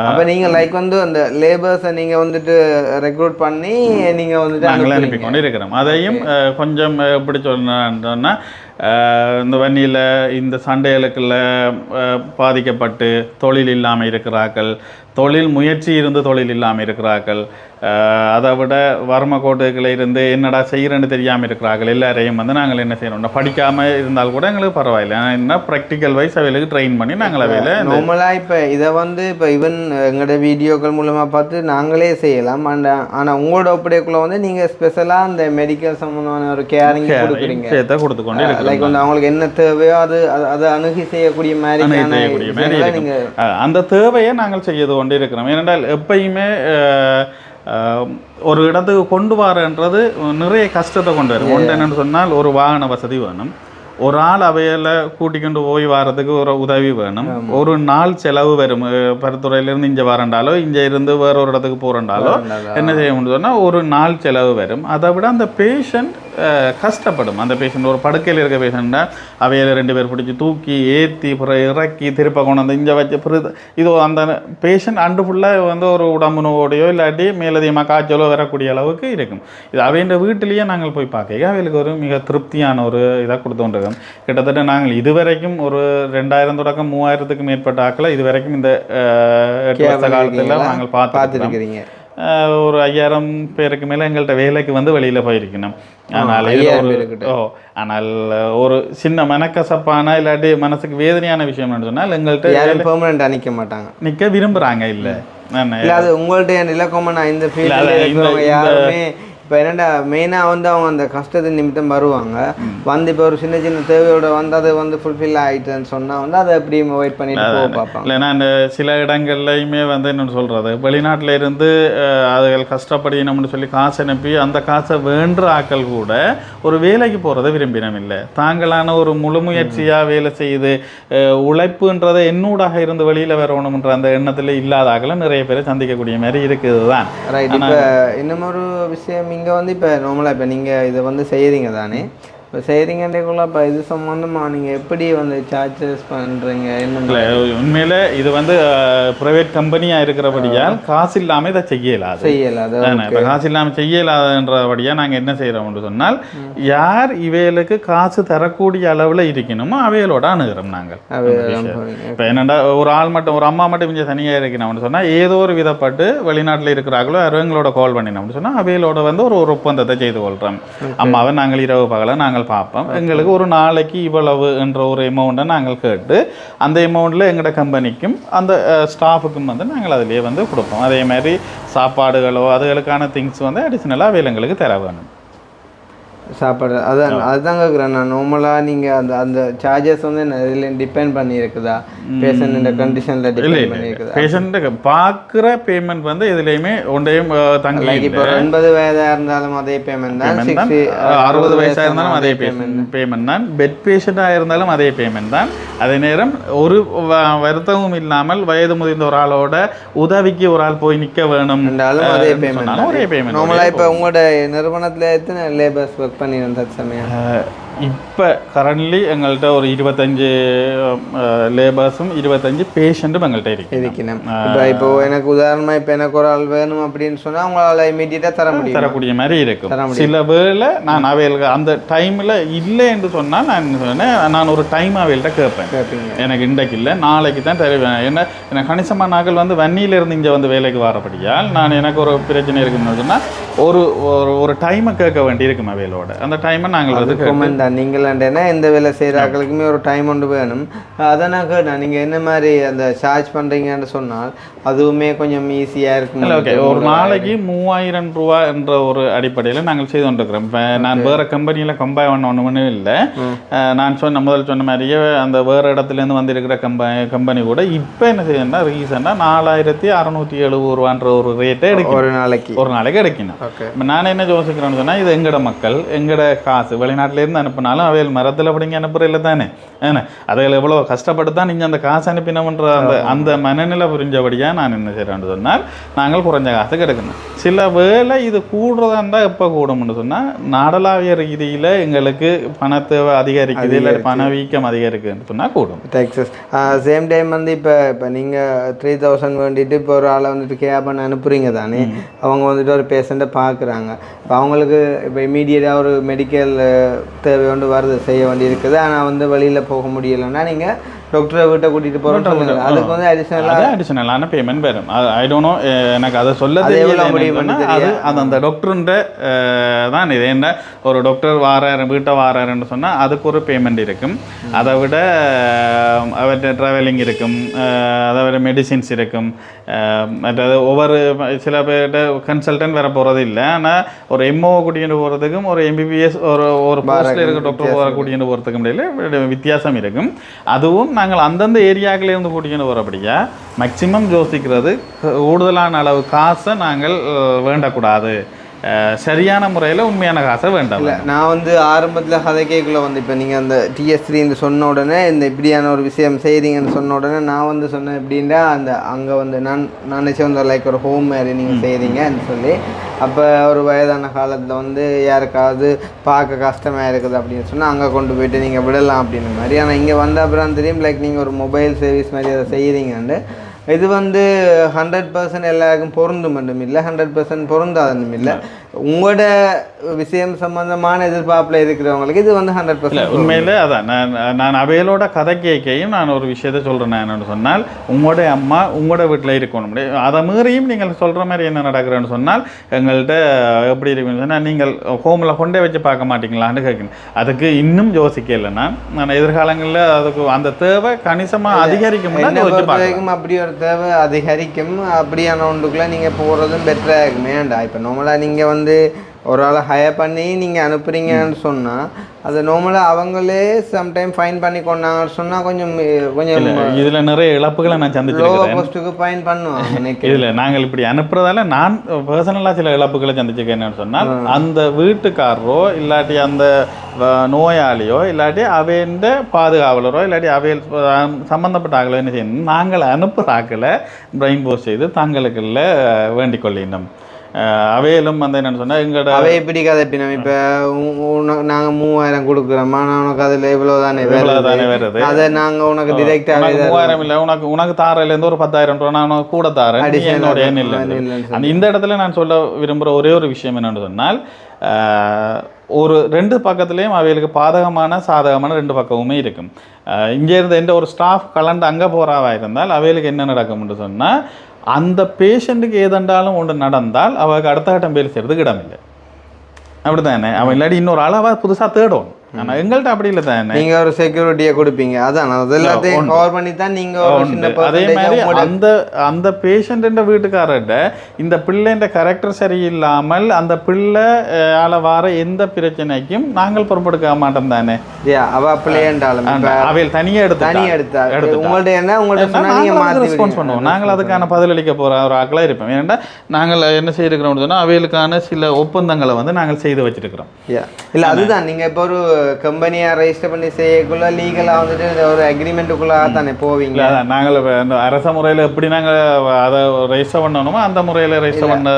அப்போ நீங்கள் லைக் வந்து அந்த லேபர்ஸை நீங்கள் வந்துட்டு ரெக்ரூட் பண்ணி நீங்கள் வந்துட்டு நாங்களே அனுப்பி கொண்டு இருக்கிறோம். அதையும் கொஞ்சம் எப்படி சொன்னா இந்த வன்னியில் இந்த சண்டைகளுக்குள்ள பாதிக்கப்பட்டு தொழில் இல்லாமல் இருக்கிறார்கள், தொழில் முயற்சி இருந்து தொழில் இல்லாமல் இருக்கிறார்கள், அதை விட வறுமை கோட்டுகளை இருந்து என்னடா செய்கிறேன்னு தெரியாமல் இருக்கிறார்கள், எல்லாரையும் வந்து நாங்கள் என்ன செய்யணும், படிக்காமல் இருந்தால் கூட எங்களுக்கு பரவாயில்லை, ஆனால் என்ன ப்ராக்டிக்கல் வைஸ் அவைகளுக்கு ட்ரெயின் பண்ணி நாங்கள் அவையில் நார்மலாக இப்போ இதை வந்து இப்போ ஈவன் எங்களோட வீடியோக்கள் மூலமாக பார்த்து நாங்களே செய்யலாம். ஆனால் உங்களோட ஒப்படைக்குள்ள வந்து நீங்கள் ஸ்பெஷலாக அந்த மெடிக்கல் சம்மந்தமான ஒரு கேரிங் கொடுக்குறீங்க, சேர்த்த கொடுத்து கொண்டு லைக் வந்து அவங்களுக்கு என்ன தேவையோ அதை அணுகி செய்யக்கூடிய மாதிரி நீங்கள் அந்த தேவையை நாங்கள் செய்து கொண்டு இருக்கிறோம். ஏனென்றால் எப்பயுமே ஒரு இடத்துக்கு கொண்டு வரன்றது நிறைய கஷ்டத்தை கொண்டு வரும். ஒன்று என்னென்னு சொன்னால் ஒரு வாகன வசதி வேணும், ஒரு ஆள் அவையில் கூட்டிக்கொண்டு போய் வரதுக்கு ஒரு உதவி வேணும், ஒரு நாள் செலவு வரும். பருத்துறையிலேருந்து இங்கே வரண்டாலோ இங்கே இருந்து வேற ஒரு இடத்துக்கு போகிறண்டாலோ என்ன செய்ய முடியும் சொன்னால் ஒரு நாள் செலவு வரும். அதை விட அந்த பேஷண்ட் கஷ்டப்படும். அந்த பேஷண்ட் ஒரு படுக்கையில் இருக்க பேஷண்ட்டை அவையில் 2 பேர் பிடிச்சி தூக்கி ஏற்றி பிறகு இறக்கி திருப்ப கொண்டு வந்து இங்கே வச்சு பிறகு இது அந்த பேஷண்ட் அண்டு ஃபுல்லாக வந்து ஒரு உடம்பு நோயோடையோ இல்லாட்டி மேலதிகமாக காய்ச்சலோ வரக்கூடிய அளவுக்கு இருக்கும். இது அவையோட வீட்டிலேயே நாங்கள் போய் பார்க்க அவைகளுக்கு ஒரு மிக திருப்தியான ஒரு இதாக கொடுத்துருக்கோம். கிட்டத்தட்ட நாங்கள் இதுவரைக்கும் ஒரு 2000 தொடக்கம் 3000க்கு மேற்பட்ட ஆக்களை இதுவரைக்கும் இந்த 8 வருஷ காலத்தில் நாங்கள் பார்த்துருக்கிறீங்க. ஒரு 5000 பேருக்கு மேலே எங்கள்கிட்ட வேலைக்கு வந்து வெளியில் போயிருக்கணும். ஆனால் ஒரு சின்ன மனக்கசப்பான இல்லாட்டி மனசுக்கு வேதனையான விஷயம் சொன்னால் எங்கள்கிட்ட நிற்க மாட்டாங்க, நிற்க விரும்புகிறாங்க. இல்லை அது உங்கள்கிட்ட இலக்கமாக இந்த ஃபீல்டில் யாருமே இப்போ என்னென்னா மெயினாக வந்து அவங்க அந்த கஷ்டத்தின் நிமித்தம் வருவாங்க, வந்து இப்போ ஒரு சின்ன சின்ன தேவையோட வந்து அதை வந்து ஃபுல்ஃபில் ஆகிட்டுன்னு சொன்னால் வந்து அதை எப்படி வெயிட் பண்ணிட்டு போக பார்ப்பாங்க. இல்லைன்னா இந்த சில இடங்கள்லையுமே வந்து என்னென்னு சொல்கிறது, வெளிநாட்டில் இருந்து அதுகள் கஷ்டப்படினோம்னு சொல்லி காசு அனுப்பி அந்த காசை வேண்டுற ஆக்கள் கூட ஒரு வேலைக்கு போகிறத விரும்பினோம் இல்லை, தாங்களான ஒரு முழு முயற்சியாக வேலை செய்து உழைப்புன்றதை என்னூடாக இருந்து வெளியில் வரணும்ன்ற அந்த எண்ணத்தில் இல்லாத ஆக்களும் நிறைய பேரை சந்திக்கக்கூடிய மாதிரி இருக்குது தான். ரைட். இப்போ இன்னும் ஒரு விஷயம் இங்கே வந்து இப்போ நார்மலாக இப்போ நீங்கள் இதை வந்து செய்கிறீங்க தானே, இப்போ செய்கிறீங்கன்றக்குள்ள இப்போ இது சம்மந்தமாக நீங்கள் எப்படி வந்து சார்ஜஸ் பண்ணுறீங்க என்ன? உண்மையில் இது வந்து ப்ரைவேட் கம்பெனியாக இருக்கிறபடியால் காசு இல்லாமல் இதை செய்யலாது. இப்போ காசு இல்லாமல் செய்யலாதுன்றபடியாக நாங்கள் என்ன செய்கிறோம்னு சொன்னால் யார் இவைகளுக்கு காசு தரக்கூடிய அளவில் இருக்கணுமோ அவைகளோட அணுகிறோம் நாங்கள். இப்போ என்னென்னா ஒரு ஆள் மட்டும் ஒரு அம்மா மட்டும் இங்கே தனியாக இருக்கணும்னு சொன்னால் ஏதோ ஒரு விதப்பட்டு வெளிநாட்டில் இருக்கிறாங்களோ அவங்களோட கால் பண்ணினோம்னு சொன்னால் அவைகளோட வந்து ஒரு ஒப்பந்தத்தை செய்து கொள்கிறோம். அம்மாவை நாங்கள் இரவு பகலை நாங்கள் பார்ப்போம், எங்களுக்கு ஒரு நாளைக்கு இவ்வளவு என்ற ஒரு அமௌண்ட்டை நாங்கள் கேட்டு அந்த அமௌண்ட்டில் எங்களோட கம்பெனிக்கும் அந்த ஸ்டாஃபுக்கும் வந்து நாங்கள் அதிலேயே வந்து கொடுப்போம். அதே மாதிரி சாப்பாடுகளோ அதுகளுக்கான திங்ஸ் வந்து அடிஷ்னலாக அவையில் எங்களுக்கு தர வேணும். சாப்பாடு அதுதான் கேட்குறேன் நான். நார்மலாக நீங்கள் அந்த அந்த சார்ஜஸ் வந்து இதில் டிபெண்ட் பண்ணியிருக்குதா, பேஷண்ட் கண்டிஷனில் டிபெண்ட் பண்ணியிருக்குதா? பேஷண்ட்டுக்கு பார்க்குற பேமெண்ட் வந்து இதுலேயுமே ஒன்றையும் தங்கி இப்போ 80 வயதாக இருந்தாலும் அதே பேமெண்ட் தான், 60 வயசாக இருந்தாலும் அதே பேமெண்ட் தான், பெட் பேஷண்ட்டாக இருந்தாலும் அதே பேமெண்ட் தான். அதே நேரம் ஒரு வருத்தமும் இல்லாமல் வயது முதிர்ந்த ஒரு ஆளோட உதவிக்கு ஒரு ஆள் போய் நிற்க வேணும் என்றாலும் அதே பேமெண்ட் ஒரே பேமெண்ட். நார்மலாக இப்போ உங்களோட நிறுவனத்தில் எத்தனை லேபர்ஸ் ஒர்க் பண்ணியிருந்த சமயம்? இப்போ கரண்ட்லி எங்கள்கிட்ட ஒரு 25 லேபர்ஸும் 25 பேஷண்ட்டும் எங்கள்கிட்ட இருக்கணும். இப்போ எனக்கு உதாரணமாக இப்போ எனக்கு ஒரு ஆள் வேணும் அப்படின்னு சொன்னால் அவங்களால இமீடியட்டாக தரக்கூடிய மாதிரி இருக்கும். சில வேளை நான் அவைகளுக்கு அந்த டைமில் இல்லை என்று சொன்னால் நான் சொன்னேன், நான் ஒரு டைம் அவைகள்கிட்ட கேட்பேன், எனக்கு இன்றைக்கு இல்லை நாளைக்கு தான் தருவேன். ஏன்னா எனக்கு கணிசமான நாட்கள் வந்து வன்னியிலேருந்து இங்கே வந்து வேலைக்கு வரப்படியால் நான் எனக்கு ஒரு பிரச்சனை இருக்குன்னு சொன்னால் ஒரு டைமை கேட்க வேண்டி இருக்கும் அவைகளோட. அந்த டைமை நாங்கள் வந்து நீங்களாண்டேன்னா எந்த வேலை செய்கிறாக்களுக்குமே ஒரு டைம் ஒன்று வேணும். அதை நான் கேட்டேன், நீங்கள் என்ன மாதிரி அந்த சார்ஜ் பண்ணுறீங்கன்னு சொன்னால் அதுவுமே கொஞ்சம் ஈஸியாக இருக்கும். ஓகே, ஒரு நாளைக்கு 3000 ரூபா என்ற ஒரு அடிப்படையில் நாங்கள் செய்து கொண்டிருக்கிறோம். இப்போ நான் வேறு கம்பெனியில் கம்பேர் ஒன்றுமே இல்லை. நான் முதல் சொன்ன மாதிரியே அந்த வேறு இடத்துலேருந்து வந்திருக்கிற கம்பெனி கூட இப்போ என்ன செய்யணும்னா ரீசெண்டாக 4670 ரூபான்ற ஒரு ரேட்டை எடுக்கும் ஒரு நாளைக்கு எடுக்கணும். இப்போ நான் என்ன யோசிக்கிறேன்னு சொன்னால் இது எங்களோட மக்கள் எங்களோட காசு வெளிநாட்டிலேருந்து அனுப்பினாலும் அவையில் மரத்தில் பிடிங்க அனுப்புறதில்ல தானே ஏன்னா அதைகள் எவ்வளோ கஷ்டப்பட்டு தான் நீங்கள் அந்த காசு அனுப்பினோம்ன்ற அந்த மனநிலை புரிஞ்சபடியாக நான் என்ன செய்கிறேன்னு சொன்னால் நாங்கள் குறைஞ்ச காசுக்கு எடுக்கணும். சில வேளை இது கூடுறதா இருந்தால் எப்போ கூடும்னு சொன்னால் நாடளாவிய ரீதியில் எங்களுக்கு பணத்தேவை அதிகரிக்குது இல்லை பணவீக்கம் அதிகரிக்குதுன்னு சொன்னால் கூடும். டெக்ஸஸ் சேம் டைம் வந்து இப்போ நீங்கள் 3000 வேண்டிட்டு இப்போ ஒரு ஆளை வந்துட்டு கேப் பண்ண அனுப்புறீங்க தானே, அவங்க வந்துட்டு ஒரு பேஷண்ட்டை பார்க்குறாங்க. இப்போ அவங்களுக்கு இப்போ இமீடியட்டாக ஒரு மெடிக்கல் தேவை ஒன்று வருது செய்ய வேண்டி இருக்குது, ஆனால் வந்து வெளியில் போக முடியலைன்னா நீங்கள் டாக்டரை வீட்டை கூட்டிகிட்டு போகிறோம், அதுக்கு வந்து அடிஷனலான பேமெண்ட் வரும். ஐ டோன்ட் நோ, எனக்கு அதை சொல்ல தெரியல. அது அந்த டாக்டருன்ற தான் இது என்ன ஒரு டாக்டர் வாராரு வீட்டை வாராருன்னு சொன்னால் அதுக்கு ஒரு பேமெண்ட் இருக்கும். அதை விட அவர்கிட்ட ட்ராவலிங் இருக்கும், அதை விட மெடிசின்ஸ் இருக்கும், மற்றது ஒவ்வொரு சில பேர்கிட்ட கன்சல்டன்ட் வர போகிறது இல்லை. ஆனால் ஒரு எம்ஓ கூட்டிகிட்டு போகிறதுக்கும் ஒரு எம்பிபிஎஸ் ஒரு போஸ்ட்டில் இருக்க டாக்டர் கூட்டிகிட்டு போகிறதுக்கும் இடையில வித்தியாசம் இருக்கும். அதுவும் நாங்கள் அந்தந்த ஏரியாக்கிலேருந்து கூட்டிகிட்டு போகிறபடியா மேக்சிமம் யோசிக்கிறது கூடுதலான அளவு காசை நாங்கள் வேண்டக்கூடாது, சரியான முறையில் உண்மையான காசை வேண்டாம். இல்லை நான் வந்து ஆரம்பத்தில் கதை கேட்கல வந்து இப்போ நீங்கள் அந்த TS3 சொன்ன உடனே இந்த இப்படியான ஒரு விஷயம் செய்கிறீங்கன்னு சொன்ன உடனே நான் வந்து சொன்னேன் எப்படின்னா அந்த அங்கே வந்து நான் நினச்சி வந்து லைக் ஒரு ஹோம் மாதிரி நீங்கள் செய்கிறீங்கன்னு சொல்லி, அப்போ ஒரு வயதான காலத்தில் வந்து யாருக்காவது பார்க்க கஷ்டமாக இருக்குது அப்படின்னு சொன்னால் அங்கே கொண்டு போயிட்டு நீங்கள் விடலாம் அப்படின்ற மாதிரி. ஆனால் இங்கே வந்த அப்புறம் தெரியும் லைக் நீங்கள் ஒரு மொபைல் சர்வீஸ் மாதிரி அதை செய்கிறீங்கன்னு. இது வந்து 100% எல்லாருக்கும் பொருந்தும் மட்டும் இல்லை, 100% பொருந்தாதனும் இல்லை. உங்களோட விஷயம் சம்பந்தமான எதிர்பார்ப்பில் இருக்கிறவங்களுக்கு இது வந்து 100% உண்மையிலே அதான் நான் அவைகளோட கதை கேட்கையும் நான் ஒரு விஷயத்த சொல்கிறேன். நான் என்னென்னு சொன்னால் உங்களோட அம்மா உங்களோட வீட்டில் இருக்கணும், அதை மீறியும் நீங்கள் சொல்கிற மாதிரி என்ன நடக்கிறேன்னு சொன்னால் எங்கள்கிட்ட எப்படி இருக்குன்னு சொன்னால் நீங்கள் ஹோமில் கொண்டே வச்சு பார்க்க மாட்டீங்களான்னு கேட்கணும். அதுக்கு இன்னும் யோசிக்கலைன்னா நான் எதிர்காலங்களில் அதுக்கு அந்த தேவை கணிசமாக அதிகரிக்கும். அப்படி ஒரு தேவை அதிகரிக்கும். அப்படியான ஒன்றுக்குள்ளே நீங்கள் போகிறதும் பெட்டராக இருக்குமே. இப்போ நார்மலாக நீங்கள் வந்து ஒரு ஆளை ஹயர் பண்ணி நீங்கள் அனுப்புகிறீங்கன்னு சொன்னால் அது நார்மலாக அவங்களே சம்டைம் ஃபைன் பண்ணி கொண்டாங்கன்னு சொன்னால் கொஞ்சம் இதில் நிறைய இழப்புகளை நான் சந்திச்சிருக்கேன். போஸ்ட்டுக்கு ஃபைன் பண்ணுவாங்க. இதில் நாங்கள் இப்படி அனுப்புறதால நான் பர்சனலாக சில இழப்புகளை சந்திச்சிருக்கேன். என்னன்னு சொன்னால் அந்த வீட்டுக்காரரோ இல்லாட்டி அந்த நோயாளியோ இல்லாட்டி அவைண்ட பாதுகாவலரோ இல்லாட்டி அவையில் சம்மந்தப்பட்ட ஆகலோ என்ன செய்யணும், நாங்கள் அனுப்புகிற ஆக்களை பிரெயின் வாஷ் செய்து தங்களுக்குள்ள வேண்டிக் கொள்ளினோம். அவையிலும் வந்து என்னென்னு சொன்னால் எங்களோட அவையை பிடிக்காத பின்னம் இப்போ நாங்கள் 3000 கொடுக்குறோம்மா, நான் உனக்கு அதில் இவ்வளோ தானே வருது, அதை நாங்கள் உனக்கு டிரெக்டாக 3000 இல்லை உனக்கு தாரையிலேருந்து ஒரு 10,000 ரூபா நான் உனக்கு கூட தாரேன் என்னோட எண் இல்லை. அந்த இந்த இடத்துல நான் சொல்ல விரும்புகிற ஒரே ஒரு விஷயம் என்னென்னு சொன்னால் ஒரு 2 பக்கத்துலேயும் அவைகளுக்கு பாதகமான சாதகமான 2 பக்கமுமே இருக்கும். இங்கேருந்து எந்த ஒரு ஸ்டாஃப் கலந்து அங்கே போகிறாவா இருந்தால் அவைகளுக்கு என்ன நடக்கும்னு சொன்னால் அந்த பேஷண்ட்டுக்கு ஏதென்றாலும் ஒன்று நடந்தால் அவருக்கு அடுத்த கட்டம் பேர் செய்கிறதுக்கு இடமில்லை. அப்படி தானே அவன் இல்லாட்டி இன்னொரு அளவாக புதுசாக தேடும். ஆனால் எங்கள்கிட்ட அப்படி இல்லை தானே, நீங்கள் ஒரு செக்யூரிட்டியை கொடுப்பீங்க, அதான் அது எல்லாத்தையும் கவர் பண்ணி தான் நீங்கள். அதே மாதிரி அந்த பேஷண்ட்டுன்ற வீட்டுக்காரர்கிட்ட இந்த பிள்ளைன்ற கேரக்டர் சரியில்லாமல் அந்த பிள்ளையால் வர எந்த பிரச்சனைக்கும் நாங்கள் பொறுப்பெடுக்க மாட்டோம் தானே. அவள் பிள்ளைன்றாலும் அவையில் தனியாக எடுத்து உங்கள்ட்ட என்ன உங்கள்ட்ட ரெஸ்பான்ஸ் பண்ணுவோம். நாங்கள் அதுக்கான பதிலளிக்க போகிற ஒரு ஆக்களாக இருப்போம். ஏன்னா நாங்கள் என்ன செய்திருக்கிறோம்னு சொன்னால் அவைகளுக்கான சில ஒப்பந்தங்களை வந்து நாங்கள் செய்து வச்சிருக்கிறோம். இல்லை அதுதான் நீங்கள் இப்போ ஒரு கம்பெனியாக ரெஜிஸ்டர் பண்ணி செய்யக்குள்ள லீகலாக வந்துட்டு ஒரு அக்ரிமெண்ட்டுக்குள்ளாக தானே போவீங்க. அதான் நாங்கள் இந்த அரச முறையில் எப்படி நாங்கள் அதை ரெஜிஸ்டர் பண்ணணுமோ அந்த முறையில் ரெஜிஸ்டர் பண்ண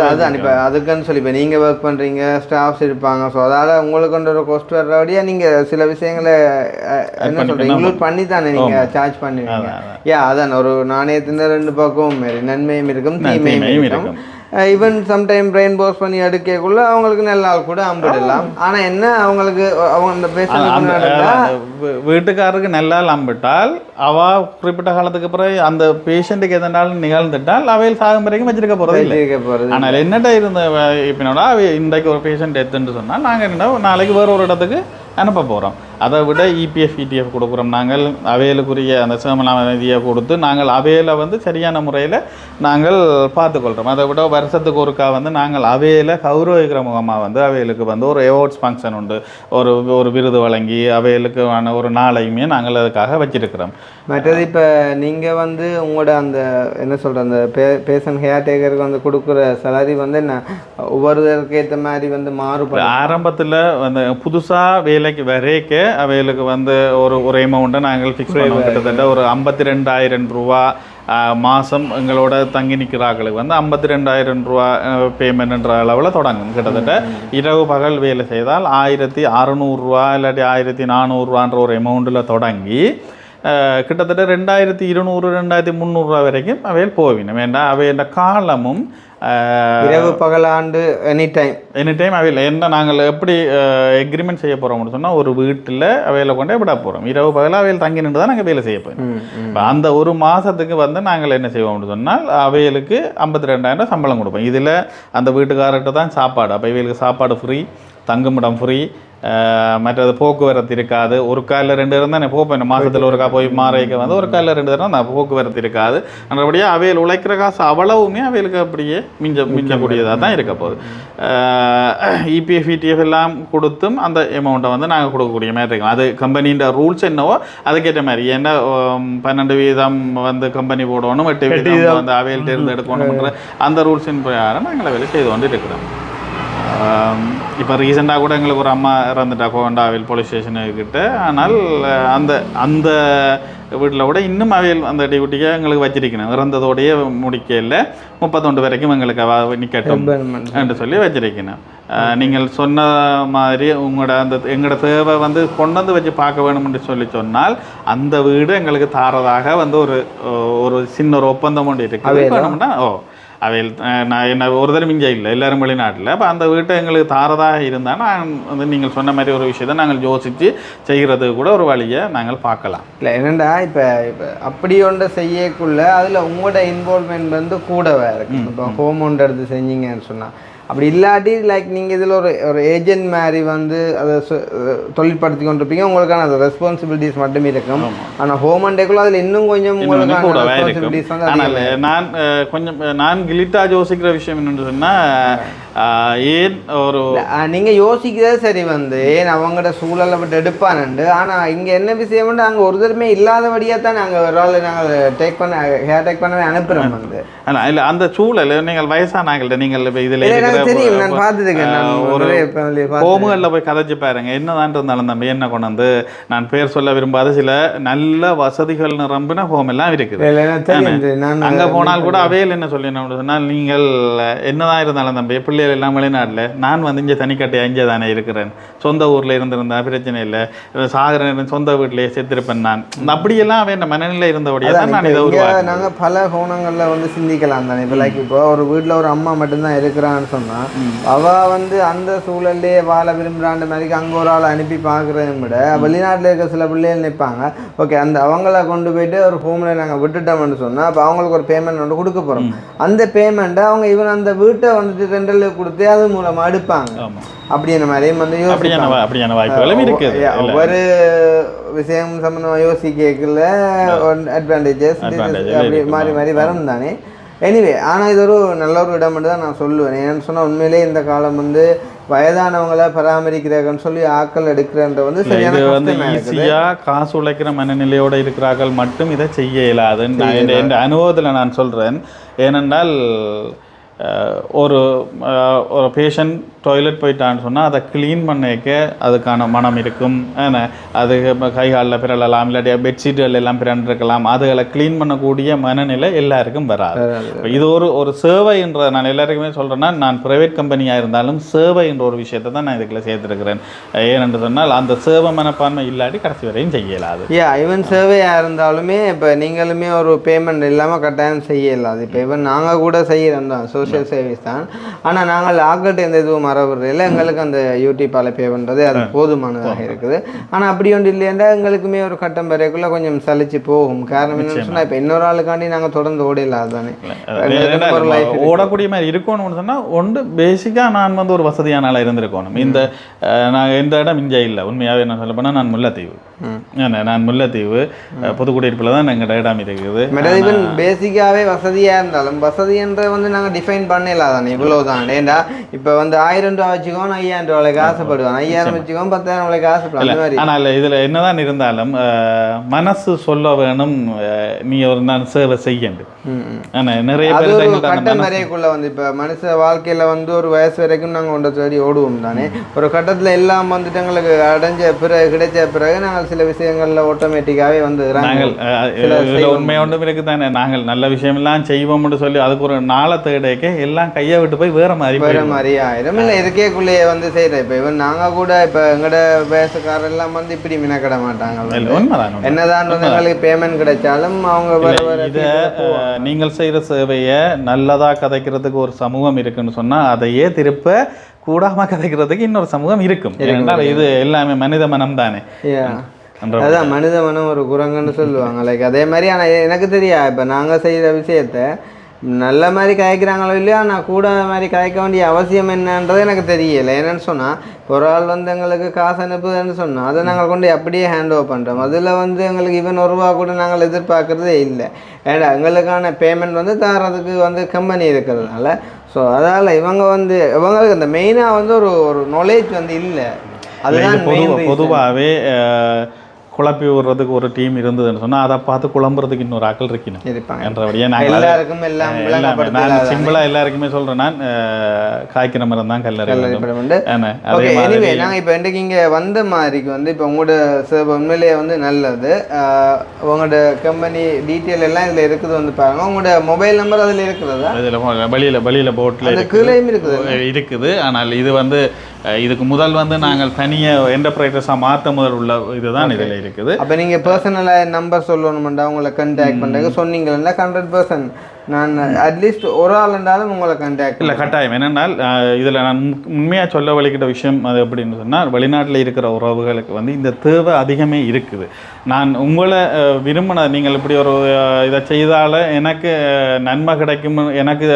அதுதான். இப்போ அதுக்குன்னு சொல்லி இப்போ நீங்கள் ஒர்க் பண்ணுறீங்க, ஸ்டாஃப்ஸ் இருப்பாங்க, ஸோ அதால் உங்களுக்கு ஒரு கோஸ்ட் வர்றபடியாக நீங்கள் சில விஷயங்களை என்ன சொல்கிறீங்க இன்க்ளூட் பண்ணி தானே நீங்கள் சார்ஜ் பண்ணுவீங்க. அதான் ஒரு நாணயத்தின் 2 பக்கமும் மாரி நன்மையும் இருக்கும் தீமையும் இருக்கும். ஈவன் சம்டைம் பிரெயின் வாஷ் பண்ணி எடுக்கக்குள்ள அவங்களுக்கு நல்ல நாள் கூட அம்பிடலாம். ஆனால் என்ன அவங்களுக்கு அவங்க அந்த வீட்டுக்காரருக்கு நல்லா அம்பிட்டால் அவ குறிப்பிட்ட காலத்துக்கு பிறகு அந்த பேஷண்ட்டுக்கு எதனாலும் நிகழ்ந்துட்டால் அவையில் சாகும் வரைக்கும் வச்சிருக்க போகிறது. ஆனால் என்னட்ட இருந்த இப்போனோட இன்றைக்கு ஒரு பேஷண்ட் எடுத்துன்னு சொன்னால் நாங்கள் என்ன நாளைக்கு வேறு ஒரு இடத்துக்கு அனுப்ப போகிறோம். அதை விட இபிஎஃப் இடிஎஃப் கொடுக்குறோம் நாங்கள். அவைகளுக்குரிய அந்த சேமலாம நிதியை கொடுத்து நாங்கள் அவையில் வந்து சரியான முறையில் நாங்கள் பார்த்துக்கொள்கிறோம். அதை விட வருஷத்துக்கு ஒருக்கா வந்து நாங்கள் அவையில் கௌரவிக்கிற முகமாக வந்து அவைகளுக்கு வந்து ஒரு அவார்ட்ஸ் ஃபங்க்ஷன் உண்டு. ஒரு விருது வழங்கி அவைகளுக்கான ஒரு நாளையுமே நாங்கள் அதுக்காக வச்சிருக்கிறோம். மற்றது இப்போ நீங்கள் வந்து உங்களோட அந்த என்ன சொல்கிற அந்த பேஷண்ட் ஹேர் டேக்கருக்கு வந்து கொடுக்குற சேலரி வந்து என்ன ஒவ்வொருத்தருக்கு ஏற்ற மாதிரி வந்து மாறுபடும். ஆரம்பத்தில் வந்து புதுசாக வேலைக்கு வரைக்க அவைகளுக்கு வந்து ஒரு அமௌண்ட்டை நாங்கள் ஃபிக்ஸ் பண்ணுவோம். கிட்டத்தட்ட ஒரு 52,000 ரூபா மாதம் எங்களோட தங்கி நிற்கிறார்களுக்கு வந்து 52,000 ரூபா பேமெண்ட்ன்ற அளவில் தொடங்கும். கிட்டத்தட்ட இரவு பகல் வேலை செய்தால் 1,600 ரூபா இல்லாட்டி 1,400 ரூபான்ற ஒரு அமௌண்ட்டில் தொடங்கி கிட்டத்தட்ட 2,200 2,300 ரூபா வரைக்கும் அவையில் போவினோம். வேண்டாம் அவையோட காலமும் இரவு பகலாண்டு எனி டைம் அவையில் என்ன நாங்கள் எப்படி எக்ரிமெண்ட் செய்ய போகிறோம்னு சொன்னால் ஒரு வீட்டில் அவையில் கொண்டே விட போகிறோம். இரவு பகலாக அவையில் தங்கி நின்று தான் நாங்கள் வேலை செய்ய போகிறோம். அந்த ஒரு மாதத்துக்கு வந்து நாங்கள் என்ன செய்வோம்னு சொன்னால் அவைகளுக்கு 52,000 சம்பளம் கொடுப்போம். இதில் அந்த வீட்டுக்காரர்கிட்ட தான் சாப்பாடு. அப்போ இவைகளுக்கு சாப்பாடு ஃப்ரீ, தங்குமிடம் ஃப்ரீ, மற்றது போக்குவரத்து இருக்காது. ஒரு காலில் 2 தரம் தான் போப்பேன். மாதத்தில் ஒருக்கா போய் மாறைக்கு வந்து ஒரு காலில் 2 தரம் தான் போக்குவரத்து இருக்காது. நல்லபடியாக அவையில் உழைக்கிற காசு அவ்வளவுமே அவைகளுக்கு அப்படியே மிஞ்சக்கூடியதாக தான் இருக்க போகுது. இபிஎஃப் இடிஎஃப் எல்லாம் கொடுத்தும் அந்த அமௌண்ட்டை வந்து நாங்கள் கொடுக்கக்கூடிய மாதிரி இருக்கும். அது கம்பெனின்ற ரூல்ஸ் என்னவோ அதுக்கேற்ற மாதிரி. ஏன்னா 12% வந்து கம்பெனி போடணும், 8% வந்து அவையில் தேர்ந்தெடுக்கணுன்ற அந்த ரூல்ஸின் பிரகாரம் நாங்கள் அவையில் செய்து கொண்டு இருக்கிறோம். இப்போ ரீசெண்டாக கூட எங்களுக்கு ஒரு அம்மா இறந்துட்டா கோவண்டாவில் போலீஸ் ஸ்டேஷனுக்கிட்ட. ஆனால் அந்த வீட்டில் கூட இன்னும் அவையில் அந்த டியூட்டியை எங்களுக்கு வச்சிருக்கணும். இறந்ததோடையே முடிக்கல 31 வரைக்கும் எங்களுக்கு நிற்கட்டும் என்று சொல்லி வச்சிருக்கணும். நீங்கள் சொன்ன மாதிரி எங்களோட தேவை வந்து கொண்டு வந்து வச்சு பார்க்க வேணும்னு சொன்னால் அந்த வீடு எங்களுக்கு தாரதாக வந்து ஒரு சின்ன ஒரு ஒப்பந்தம் கொண்டு இருக்கு வேணும்னா அவையில் நான் என்ன ஒரு தடவை மிஞ்ச இல்லை எல்லோரும் வெளிநாட்டில். அப்போ அந்த வீட்டை எங்களுக்கு தாரதாக இருந்தால் நான் வந்து நீங்கள் சொன்ன மாதிரி ஒரு விஷயத்தை நாங்கள் யோசித்து செய்கிறதுக்கு கூட ஒரு வழியை நாங்கள் பார்க்கலாம். இல்லை என்னென்னா இப்போ அப்படி ஒன்றை செய்யக்குள்ள அதில் உங்களோட இன்வால்வ்மெண்ட் வந்து கூடவே இருக்குது. இப்போ ஹோம் ஒன்று எடுத்து செஞ்சீங்கன்னு சொன்னால் அப்படி இல்லாட்டி லைக் நீங்கள் இதில் ஒரு ஏஜென்ட் மாதிரி வந்து அதை தொழில்படுத்தி கொண்டிருப்பீங்க. உங்களுக்கான அந்த ரெஸ்பான்சிபிலிட்டிஸ் மட்டுமே இருக்கும். ஆனால் ஹோம் அண்ட் டேக்குள்ள அதில் இன்னும் கொஞ்சம் உங்களுக்கான ரெஸ்பான்சிபிலிட்டிஸ் வந்து நான் கிளிட்டாக யோசிக்கிற விஷயம் என்னென்னு சொன்னால் ஏன் நீங்கள் யோசிக்கிறதே சரி வந்து ஏன் அவங்களோட சூழலை விட்டு எடுப்பானுண்டு. ஆனால் இங்கே என்ன விஷயம் வந்து அங்கே ஒரு தடவை இல்லாதபடியாக தான் நாங்கள் ஒரு ஆள் நாங்கள் ஹேர் டேக் பண்ணவே அனுப்புகிறோம் வந்து. ஆனால் இல்லை அந்த சூழல் நீங்கள் வயசானாங்கள்ட்ட நீங்கள் இப்போ இதில் தெரியும் நான் பார்த்துருக்கேன். ஒரு ஹோமுகளில் போய் கதைச்சு பாருங்க. என்னதான் இருந்தாலும் தம்பி என்ன கொண்டு வந்து நான் பேர் சொல்ல விரும்பாத சில நல்ல வசதிகள் நிரம்பின ஹோம் எல்லாம் இருக்குது. அங்கே போனால் கூட அவையில் என்ன சொல்லி சொன்னால் நீங்கள் என்னதான் இருந்தாலும் தம்பி பிள்ளைகள் எல்லாம் வெளிநாட்டில் நான் வந்து இங்கே தனிக்கட்டை அங்கே தானே இருக்கிறேன். சொந்த ஊரில் இருந்திருந்தா பிரச்சனை இல்லை. சாகரன் சொந்த வீட்டிலேயே செத்திருப்பேன் நான். அப்படியெல்லாம் அவன் மனநிலை இருந்தபடியாக தான் நான் இதை நாங்கள் பல கோணங்களில் வந்து சிந்திக்கலாம் தானே. இப்போ லைக் இப்போ ஒரு வீட்டில் ஒரு அம்மா மட்டும்தான் இருக்கிறான்னு சொன்னால் அவள் வந்து அந்த சூழல்லே வாழ விரும்புகிறான்ற மாதிரிக்கு அங்கே ஒரு ஆள் அனுப்பி பார்க்குறதை விட வெளிநாட்டில் இருக்க சில பிள்ளைகள் நிற்பாங்க. ஓகே அந்த அவங்கள கொண்டு போயிட்டு ஒரு ஹோமில் நாங்கள் விட்டுட்டோம்னு சொன்னால் அப்போ அவங்களுக்கு ஒரு பேமெண்ட் ஒன்று கொடுக்க போகிறோம். அந்த பேமெண்ட்டை அவங்க ஈவன் அந்த வீட்டை வந்துட்டு ரெண்டல் கொடுத்து அது மூலமாக எடுப்பாங்க. அப்படின்ற மாதிரியும் வந்து ஒவ்வொரு விஷயம் சம்மந்தமாக யோசிக்கல அட்வான்டேஜஸ் அப்படி மாறி மாறி வரும் தானே. எனிவே ஆனால் இது ஒரு நல்ல ஒரு இடம் மட்டும் தான் நான் சொல்லுவேன். ஏன்னு சொன்னால் உண்மையிலே இந்த காலம் வந்து வயதானவங்களை பராமரிக்கிறாங்கன்னு சொல்லி ஆக்கள் எடுக்கிறன்ற வந்து சரியான வந்து ஈஸியாக காசு உழைக்கிற மனநிலையோடு இருக்கிறார்கள் மட்டும் இதை செய்ய இயலாதுன்னு நான் என் அனுபவத்தில் நான் சொல்கிறேன். ஏனென்றால் ஒரு பேஷண்ட் டாய்லெட் போயிட்டான்னு சொன்னால் அதை க்ளீன் பண்ணிக்க அதுக்கான மனம் இருக்கும். அது கை காலில் பிறலாம், இல்லாட்டி பெட்ஷீட்டுகள் எல்லாம் பிறண்டிருக்கலாம். அதுகளை க்ளீன் பண்ணக்கூடிய மனநிலை எல்லாருக்கும் வராது. இது ஒரு சேவைன்ற நான் எல்லாருக்குமே சொல்கிறேன்னா நான் ப்ரைவேட் கம்பெனியாக இருந்தாலும் சேவை என்ற ஒரு விஷயத்தை தான் நான் இதுக்குள்ள சேர்த்துருக்கிறேன். ஏனென்று சொன்னால் அந்த சேவை மனப்பான்மை இல்லாட்டி கடைசி வரையும் செய்யலாது. ஈவன் சேவையாக இருந்தாலுமே இப்போ நீங்களுமே ஒரு பேமெண்ட் இல்லாமல் கட்டாயம் செய்யலாது. இப்போ ஈவன் நாங்கள் கூட செய்கிறோம் தான் சோஷியல் சர்வீஸ் தான். ஆனால் நாங்கள் ஆக்கட்டு எந்த இதுவும் மரபுறையில் எங்களுக்கு அந்த யூடியூப்பால் பே பண்ணுறது அது போதுமானதாக இருக்குது. ஆனால் அப்படி ஒன்று இல்லையா எங்களுக்குமே ஒரு கட்டம் வரைக்குள்ள கொஞ்சம் சலிச்சு போகும். காரணம் என்னன்னு சொன்னால் இப்போ இன்னொரு ஆளுக்காண்டி நாங்கள் தொடர்ந்து ஓடல தானே ஓடக்கூடிய மாதிரி இருக்கணும்னு சொன்னால் ஒன்று பேசிக்காக நான் வந்து ஒரு வசதியான ஆளாக இருந்திருக்கணும். நான் எந்த இடம் இங்கே இல்லை. உண்மையாகவே என்ன சொல்ல போனால் நான் முல்லைத்தீவு. நான் முல்லைத்தீவு புதுக்குடியிருப்பில் தான் எங்கள் இடம் இருக்குது. பேசிக்காகவே வசதியாக இருந்தாலும் வசதின்ற வந்து நாங்கள் டிஃபைன் பண்ணலாம் தானே இவ்வளவுதான். ஏண்டா இப்போ வந்து 1000 ரூபா வச்சுக்கோ 5000 ரூபாய்க்கு ஆசைப்படுவான், 5000 வச்சுக்கோ 10,000 ரூபாய்க்கு ஆசைப்படுவான். ஆனால் இதில் என்னதான் இருந்தாலும் மனசு சொல்ல வேணும், நீ ஒரு நான் சேவை செய்யண்டு. நிறைய கட்டம் வரைக்குள்ள வந்து இப்போ மனுஷ வாழ்க்கையில வந்து ஒரு வயசு வரைக்கும் நாங்கள் ஒன்றை தேடி ஓடுவோம் தானே. ஒரு கட்டத்தில் எல்லாம் வந்துட்டு எங்களுக்கு அடைஞ்ச பிறகு கிடைச்ச பிறகு நாங்கள் சில விஷயங்கள்ல ஆட்டோமேட்டிக்காவே வந்து உண்மை ஒன்றும் இருக்கு தானே. நாங்கள் நல்ல விஷயம் எல்லாம் செய்வோம்னு சொல்லி அதுக்கு ஒரு நாளை தேடைக்க எல்லாம் கையை விட்டு போய் வேற மாதிரி ஆயிரும். இல்லை இதுக்கேக்குள்ளேயே வந்து செய்யற இப்போ இவன் நாங்கள் கூட இப்போ எங்களோட வயசுக்காரர் எல்லாம் வந்து இப்படி மினக்கிட மாட்டாங்க. என்னதான் வந்து எங்களுக்கு பேமெண்ட் கிடைச்சாலும் அவங்க நீங்கள் செய்கிற சேவையை நல்லதாக கதைக்கிறதுக்கு ஒரு சமூகம் இருக்குன்னு சொன்னால் அதையே திருப்ப கூடாமல் கதைக்கிறதுக்கு இன்னொரு சமூகம் இருக்கும். ஏனென்றால் இது எல்லாமே மனித மனம் தானே. அதான் மனித மனம் ஒரு குரங்குன்னு சொல்லுவாங்க. லைக் அதே மாதிரி. ஆனால் எனக்கு தெரியா இப்போ நாங்கள் செய்கிற விஷயத்த நல்ல மாதிரி கதைக்கிறாங்களோ இல்லையா, நான் கூட மாதிரி கதைக்க வேண்டிய அவசியம் என்னன்றது எனக்கு தெரியலை. என்னென்னு சொன்னால் ஒரு ஆள் வந்து எங்களுக்கு காசு அனுப்புதுன்னு சொன்னால் அதை நாங்கள் கொண்டு அப்படியே ஹேண்ட் ஓவர் பண்ணுறோம். அதில் வந்து எங்களுக்கு ஈவன் ஒரு ரூபா கூட நாங்கள் எதிர்பார்க்குறதே இல்லை. ஏன்னா எங்களுக்கான பேமெண்ட் வந்து தரதுக்கு வந்து கம்பெனி இருக்கிறதுனால. ஸோ அதால் இவங்களுக்கு அந்த மெயினாக வந்து ஒரு நாலேஜ் வந்து இல்லை. அதுதான் பொதுவாகவே குழப்பி விடுறதுக்கு ஒரு டீம் இருந்ததுன்னு சொன்னால் அதை பார்த்து குழம்புறதுக்கு இன்னொரு ஆக்கள் இருக்கணும் என்றபடியே நான் சிம்பிளாக எல்லாருக்குமே சொல்கிறேன். நான் காய்க்கிற மரம் தான் கல்லறை. நாங்கள் இப்போ இன்றைக்கு இங்கே வந்த மாதிரிக்கு வந்து இப்போ உங்களோட உண்மையிலேயே வந்து நல்லது. உங்களோட கம்பெனி டீட்டெயில் எல்லாம் இதில் இருக்குது வந்து பாருங்கள். உங்களோட மொபைல் நம்பர் அதில் இருக்கிறதா? இதில் வெளியில் போட்டில் கீழேயும் இருக்குது. ஆனால் இது வந்து இதுக்கு முதல் வந்து நாங்கள் தனியாக என்டர்பிரைசஸாக மாற்ற முதல் உள்ள இதுதான் இதில் இருக்குது. அப்போ நீங்கள் பர்சனலாக நம்பர் சொல்லணுமெண்டா உங்களை கண்டாக்ட் பண்ணுறது சொன்னீங்கன்னா 100% நான் அட்லீஸ்ட் ஒரு ஆள் இருந்தாலும் உங்களை கண்டாக்ட் இல்லை கட்டாயம். என்னென்னால் இதில் நான் உண்மையாக சொல்ல வலிக்கிட்ட விஷயம் அது எப்படின்னு சொன்னால் வெளிநாட்டில் இருக்கிற உறவுகளுக்கு வந்து இந்த தேவை அதிகமே இருக்குது. நான் உங்களை விரும்பின நீங்கள் இப்படி ஒரு இதை செய்தால் எனக்கு நன்மை கிடைக்கும், எனக்கு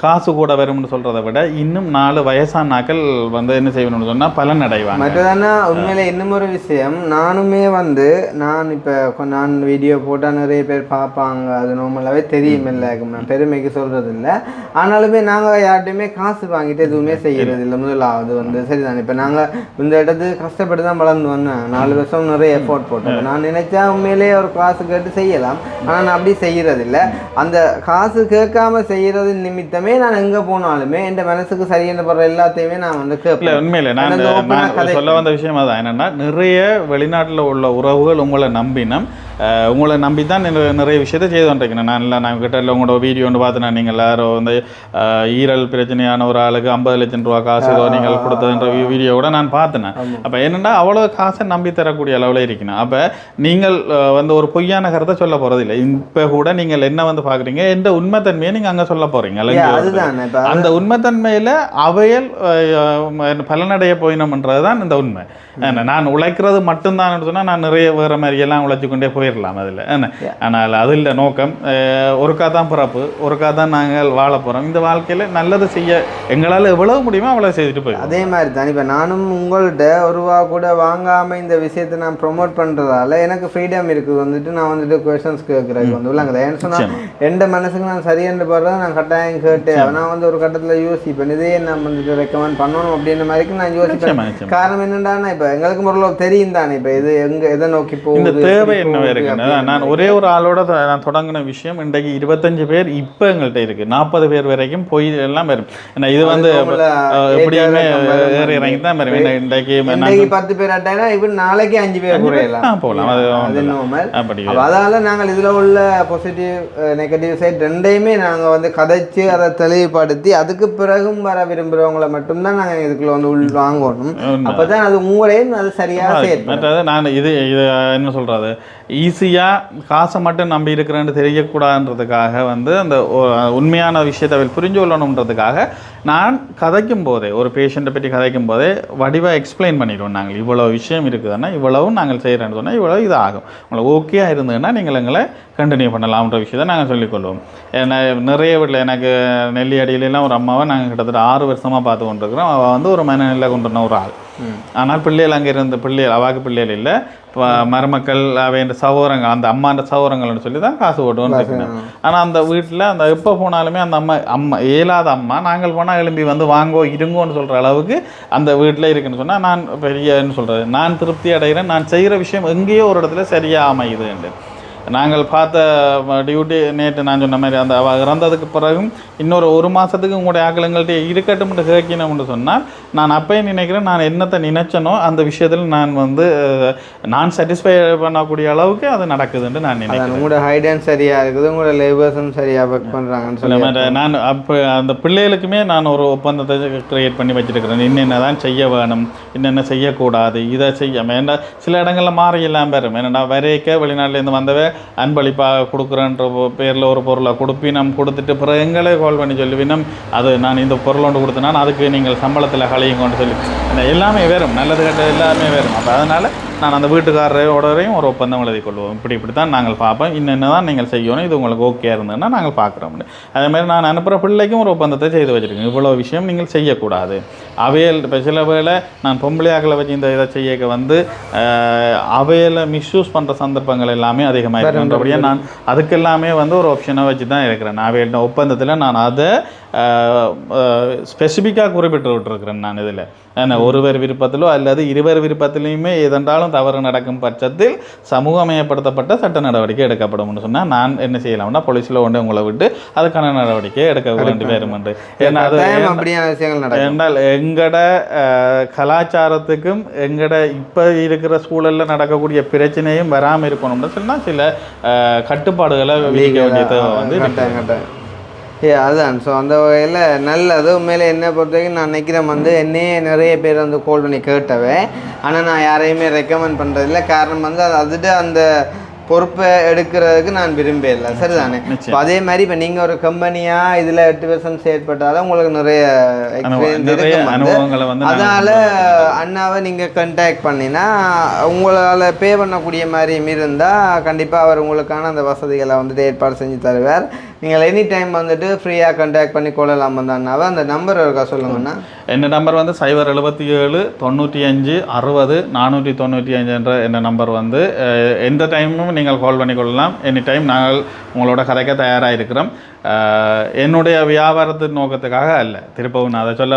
காசு கூட வரும்னு சொல்கிறத விட இன்னும் 4 வயசானாக்கள் வந்து என்ன செய்யணும்னு சொன்னால் பலன் அடைவாங்க. மற்றதானா உண்மையில இன்னும் ஒரு விஷயம், நானுமே வந்து நான் வீடியோ போட்டால் நிறைய பேர் பார்ப்பாங்க, அது நார்மலாகவே தெரியும். இல்லை நான் பெருமைக்கு சொல்கிறது இல்லை. ஆனாலுமே நாங்கள் யார்கிட்டையுமே காசு வாங்கிட்டு எதுவுமே செய்கிறது இல்லை. முதலாவது வந்து சரிதான். இப்போ நாங்கள் இந்த இடத்துக்கு கஷ்டப்பட்டு தான் வளர்ந்து வந்தேன். 4 வருஷம் நிறைய எஃபோர்ட் போட்டேன். நான் நினைச்சா உண்மையிலேயே ஒரு காசு கேட்டு செய்யலாம். ஆனால் நான் அப்படி செய்கிறதில்லை. அந்த காசு கேட்காம செய்கிறது நிமித்தமே நான் எங்கே போனாலுமே என் மனசுக்கு சரியான படுற எல்லாத்தையுமே நான் வந்து கேட்பேன். உண்மையில நான் சொல்ல வந்த விஷயம் அதான். என்னென்னா நிறைய வெளிநாட்டில் உள்ள உறவுகள் உங்களை நம்பி தான் நிறைய விஷயத்தை செய்து வந்துருக்கேன். நான் கிட்ட இல்லை உங்களோட வீடியோ ஒன்று பார்த்தேன். நீங்கள் எல்லாரும் வந்து ஈரல் பிரச்சனையான ஒரு ஆளுக்கு 50 லட்சம் ரூபா காசு நீங்கள் கொடுத்ததுன்ற வீடியோ கூட நான் பார்த்தேன். அப்போ என்னென்னா அவ்வளோ காசை நம்பி தரக்கூடிய அளவில் இருக்கணும். அப்போ நீங்கள் வந்து ஒரு பொய்யான கருத்தை சொல்ல போகிறதில்லை. இப்போ கூட நீங்கள் என்ன வந்து பார்க்குறீங்க, எந்த உண்மைத்தன்மையை நீங்கள் அங்கே சொல்ல போகிறீங்க. அந்த உண்மைத்தன்மையில் அவையல் பலனடைய போயினோம்ன்றது தான் இந்த உண்மை. நான் உழைக்கிறது மட்டும்தான் சொன்னால் நான் நிறைய வேறு மாதிரியெல்லாம் உழைச்சி கொண்டே போயிடலாம் அதில். ஆனால் அதில் நோக்கம் ஒருக்கா தான் பிறப்பு, ஒருக்கா தான் நாங்கள் வாழ போகிறோம். இந்த வாழ்க்கையில் நல்லது செய்ய எங்களால் எவ்வளவு முடியுமோ அவ்வளோ செய்துட்டு போய் அதே மாதிரி தான். இப்போ நானும் உங்கள்கிட்ட ஒரு ரூபா கூட வாங்காமல் இந்த விஷயத்தை நான் ப்ரொமோட் பண்ணுறதால எனக்கு ஃப்ரீடம் இருக்குது. வந்துட்டு நான் வந்துட்டு கொஷன்ஸ் கேட்குறதுக்கு வந்து உள்ளாங்க. ஏன்னு சொன்னால் எந்த மனசுக்கு நான் சரியான போடுறத நான் கட்டாயம் கேட்டு நான் வந்து ஒரு கட்டத்தில் யோசிப்பேன், இதையே நான் வந்துட்டு ரெக்கமெண்ட் பண்ணணும் அப்படின்ற மாதிரி நான் யோசிப்பேன். காரணம் என்னென்னா இப்போ எங்களுக்கு முறையில் தெரியும் தானே இப்போ இது எதை நோக்கி போகுது, தேவை என்ன இருக்குன்னு. நான் ஒரே ஒரு ஆளோட நான் தொடங்கின விஷயம் இன்றைக்கு 25 பேர் இப்போ எங்கள்கிட்ட இருக்குது. 40 பேர் வரைக்கும் போய் எல்லாம் வரும். ஏன்னா இது வந்து எப்படியுமே வேறு இறங்கி தான் வரும். இன்றைக்கு 10 பேர் ஆட்டாங்கன்னா இப்போ நாளைக்கு 5 பேர் போகலாம். அதால நாங்கள் இதில் உள்ள பாசிட்டிவ் நெகட்டிவ் சைட் ரெண்டையுமே நாங்கள் வந்து கதைச்சு அதை தெளிவுபடுத்தி அதுக்கு பிறகும் வர விரும்புகிறவங்களை மட்டும்தான் நாங்கள் இதுக்குள்ள வந்து உள் வாங்கணும். அப்போ தான் அது உங்களையும் அது சரியாக சேர்த்து. நான் இது என்ன சொல்கிறது, ஈஸியாக காசை மட்டும் நம்பி இருக்கிறேன்னு தெரியக்கூடாதுன்றதுக்காக வந்து அந்த உண்மையான விஷயத்தை புரிஞ்சு கொள்ளணுன்றதுக்காக நான் கதைக்கும் போதே ஒரு பேஷண்ட்டை பற்றி கதைக்கும் போதே வடிவாக எக்ஸ்பிளைன் பண்ணிடுவோம். நாங்கள் இவ்வளோ விஷயம் இருக்குதுன்னா இவ்வளவும் நாங்கள் செய்கிறேன்னு சொன்னால் இவ்வளோ இது ஆகும், உங்களுக்கு ஓகேயா இருந்ததுன்னா நீங்கள் எங்களை கண்டினியூ பண்ணலாம்ன்ற விஷயத்தை நாங்கள் சொல்லிக்கொள்வோம். ஏன்னா நிறைய வீட்டில் எனக்கு நெல்லி அடியிலலாம் ஒரு அம்மாவை நாங்கள் கிட்டத்தட்ட 6 வருஷமாக பார்த்து கொண்டிருக்கிறோம். அவள் வந்து ஒரு மனநிலை கொண்டுன ஒரு ஆள். ஆனால் பிள்ளைகள் அங்கே இருந்த பிள்ளைகள் அவாக்கு பிள்ளைகள் இல்லை, மருமக்கள் அவைன்ற சகோதரங்கள் அந்த அம்மாண்ட சகோதரங்கள்னு சொல்லி தான் காசு ஓட்டுவோன்னு இருக்கணும். ஆனால் அந்த வீட்டில் அந்த எப்போ போனாலுமே அந்த அம்மா இயலாத அம்மா நாங்கள் போனால் எழும்பி வந்து வாங்கோ இருங்கோன்னு சொல்கிற அளவுக்கு அந்த வீட்டில் இருக்குன்னு சொன்னால் நான் பெரியன்னு சொல்கிறது, நான் திருப்தி அடைகிறேன். நான் செய்கிற விஷயம் எங்கேயோ ஒரு இடத்துல சரியாக அமையுதுண்டு. நாங்கள் பார்த்த டியூட்டி நேற்று நான் சொன்ன மாதிரி அந்த இறந்ததுக்கு பிறகும் இன்னொரு 1 மாதத்துக்கு உங்களுடைய ஆக்களங்கள்ட்ட இருக்கட்டும்னு கேட்கணும்னு சொன்னால் நான் அப்பயும் நினைக்கிறேன், நான் என்னத்தை நினைச்சனோ அந்த விஷயத்தில் நான் வந்து நான் சாட்டிஸ்ஃபை பண்ணக்கூடிய அளவுக்கு அது நடக்குதுன்னு நான் நினைக்கிறேன். உங்களோட ஹைடன் சரியாக இருக்குது, உங்களோட லேபர்ஸும் சரியாக ஒர்க் பண்ணுறாங்கன்னு சொல்லி நான் அப்போ அந்த பிள்ளைகளுக்குமே நான் ஒரு ஒப்பந்தத்தை க்ரியேட் பண்ணி வச்சுருக்கிறேன். என்னென்ன தான் செய்ய வேணும், என்னென்ன செய்யக்கூடாது, இதை செய்யாமல். ஏன்னா சில இடங்களில் மாறியெல்லாம் பெறும். ஏன்னா வரைக்க வெளிநாட்டிலேருந்து வந்தவே அன்பளிப்பாக கொடுக்குறன்ற பேரில் ஒரு பொருளை கொடுப்பினம் கொடுத்துட்டு பிறகு எங்களே கால் பண்ணி சொல்லுவினம் அது நான் இந்த பொருள் ஒன்று கொடுத்தேன்னா அதுக்கு நீங்கள் சம்பளத்தில் கலையுங்கன்னு சொல்லி எல்லாமே வேறும், நல்லது கெட்டது எல்லாமே வேறும். அப்போ அதனால் நான் அந்த வீட்டுக்காரரோடையும் ஒரு ஒப்பந்தம் எழுதி கொள்வோம். இப்படி தான் நாங்கள் பார்ப்போம், இன்னென்ன தான் நீங்கள் செய்யணும், இது உங்களுக்கு ஓகே இருந்ததுன்னா நாங்கள் பார்க்குறோம்னு. அதேமாதிரி நான் அனுப்புகிற பிள்ளைக்கும் ஒரு ஒப்பந்தத்தை செய்து வச்சுருக்கேன், இவ்வளோ விஷயம் நீங்கள் செய்யக்கூடாது. அவையல் இப்போ சில வேளை நான் பொம்பளையாக்களை வச்சு இந்த இதை செய்ய வந்து அவையில் மிஸ்யூஸ் பண்ணுற சந்தர்ப்பங்கள் எல்லாமே அதிகமாக இருக்குன்றபடியே நான் அதுக்கெல்லாமே வந்து ஒரு ஆப்ஷனை வச்சு தான் இருக்கிறேன். அவையோட ஒப்பந்தத்தில் நான் அதை ஸ்பெசிஃபிக்காக குறிப்பிட்டு விட்டுருக்கிறேன். நான் இதில் ஏன்னா ஒருவர் விருப்பத்திலோ அல்லது இருவர் விருப்பத்திலையுமே எதென்றாலும் தவறு நடக்கும் பட்சத்தில் சமூகமயப்படுத்தப்பட்ட சட்ட நடவடிக்கை எடுக்கப்படும்னு சொன்னால் நான் என்ன செய்யலாம்னா போலீஸில் கொண்டு உங்களை விட்டு அதுக்கான நடவடிக்கை எடுக்க வேண்டி வருமென்று. ஏன்னா அது என்றால் எங்களோட கலாச்சாரத்துக்கும் எங்களோட இப்போ இருக்கிற சூழலில் நடக்கக்கூடிய பிரச்சனையும் வராமல் இருக்கணும்னு சொன்னால் சில கட்டுப்பாடுகளை விதிக்க வேண்டிய தேவை வந்து அதுதான். ஸோ அந்த வகையில் நல்லது. உண்மையிலே என்னை பொறுத்த வரைக்கும் நான் நினைக்கிறேன் வந்து என்னையே நிறைய பேர் வந்து கால் பண்ணி கேட்டவேன், ஆனால் நான் யாரையுமே ரெக்கமெண்ட் பண்ணுறதில்ல. காரணம் வந்து அதுட்டு அந்த பொறுப்பை எடுக்கிறதுக்கு நான் விரும்பல. சரிதானே? இப்போ அதே மாதிரி இப்போ நீங்கள் ஒரு கம்பெனியாக இதில் 8 வருஷம் செயற்பட்டாலும் உங்களுக்கு நிறைய எக்ஸ்பீரியன்ஸ் இருக்கும். அதனால் அண்ணாவை நீங்கள் கண்டாக்ட் பண்ணினா உங்களால் பே பண்ணக்கூடிய மாதிரியும் இருந்தால் கண்டிப்பாக அவர் உங்களுக்கான அந்த வசதிகளை வந்துட்டு ஏற்பாடு செஞ்சு தருவார். நீங்கள் எனி டைம் வந்துட்டு ஃப்ரீயாக கண்டாக்ட் பண்ணி கொள்ளலாம். அந்த அண்ணாவை அந்த நம்பர் இருக்கா சொல்லுங்கண்ணா. என்ன நம்பர் வந்து 077 95 60 495 என்ற என்ன நம்பர் வந்து எந்த டைமும் நீங்கள் கால் பண்ணி கொள்ளலாம். எனி டைம் நாங்கள் உங்களோட கதைக்க தயாராக இருக்கிறோம். என்னுடைய வியாபாரத்தின் நோக்கத்துக்காக அல்ல. திருப்பவும் நான் அதை சொல்ல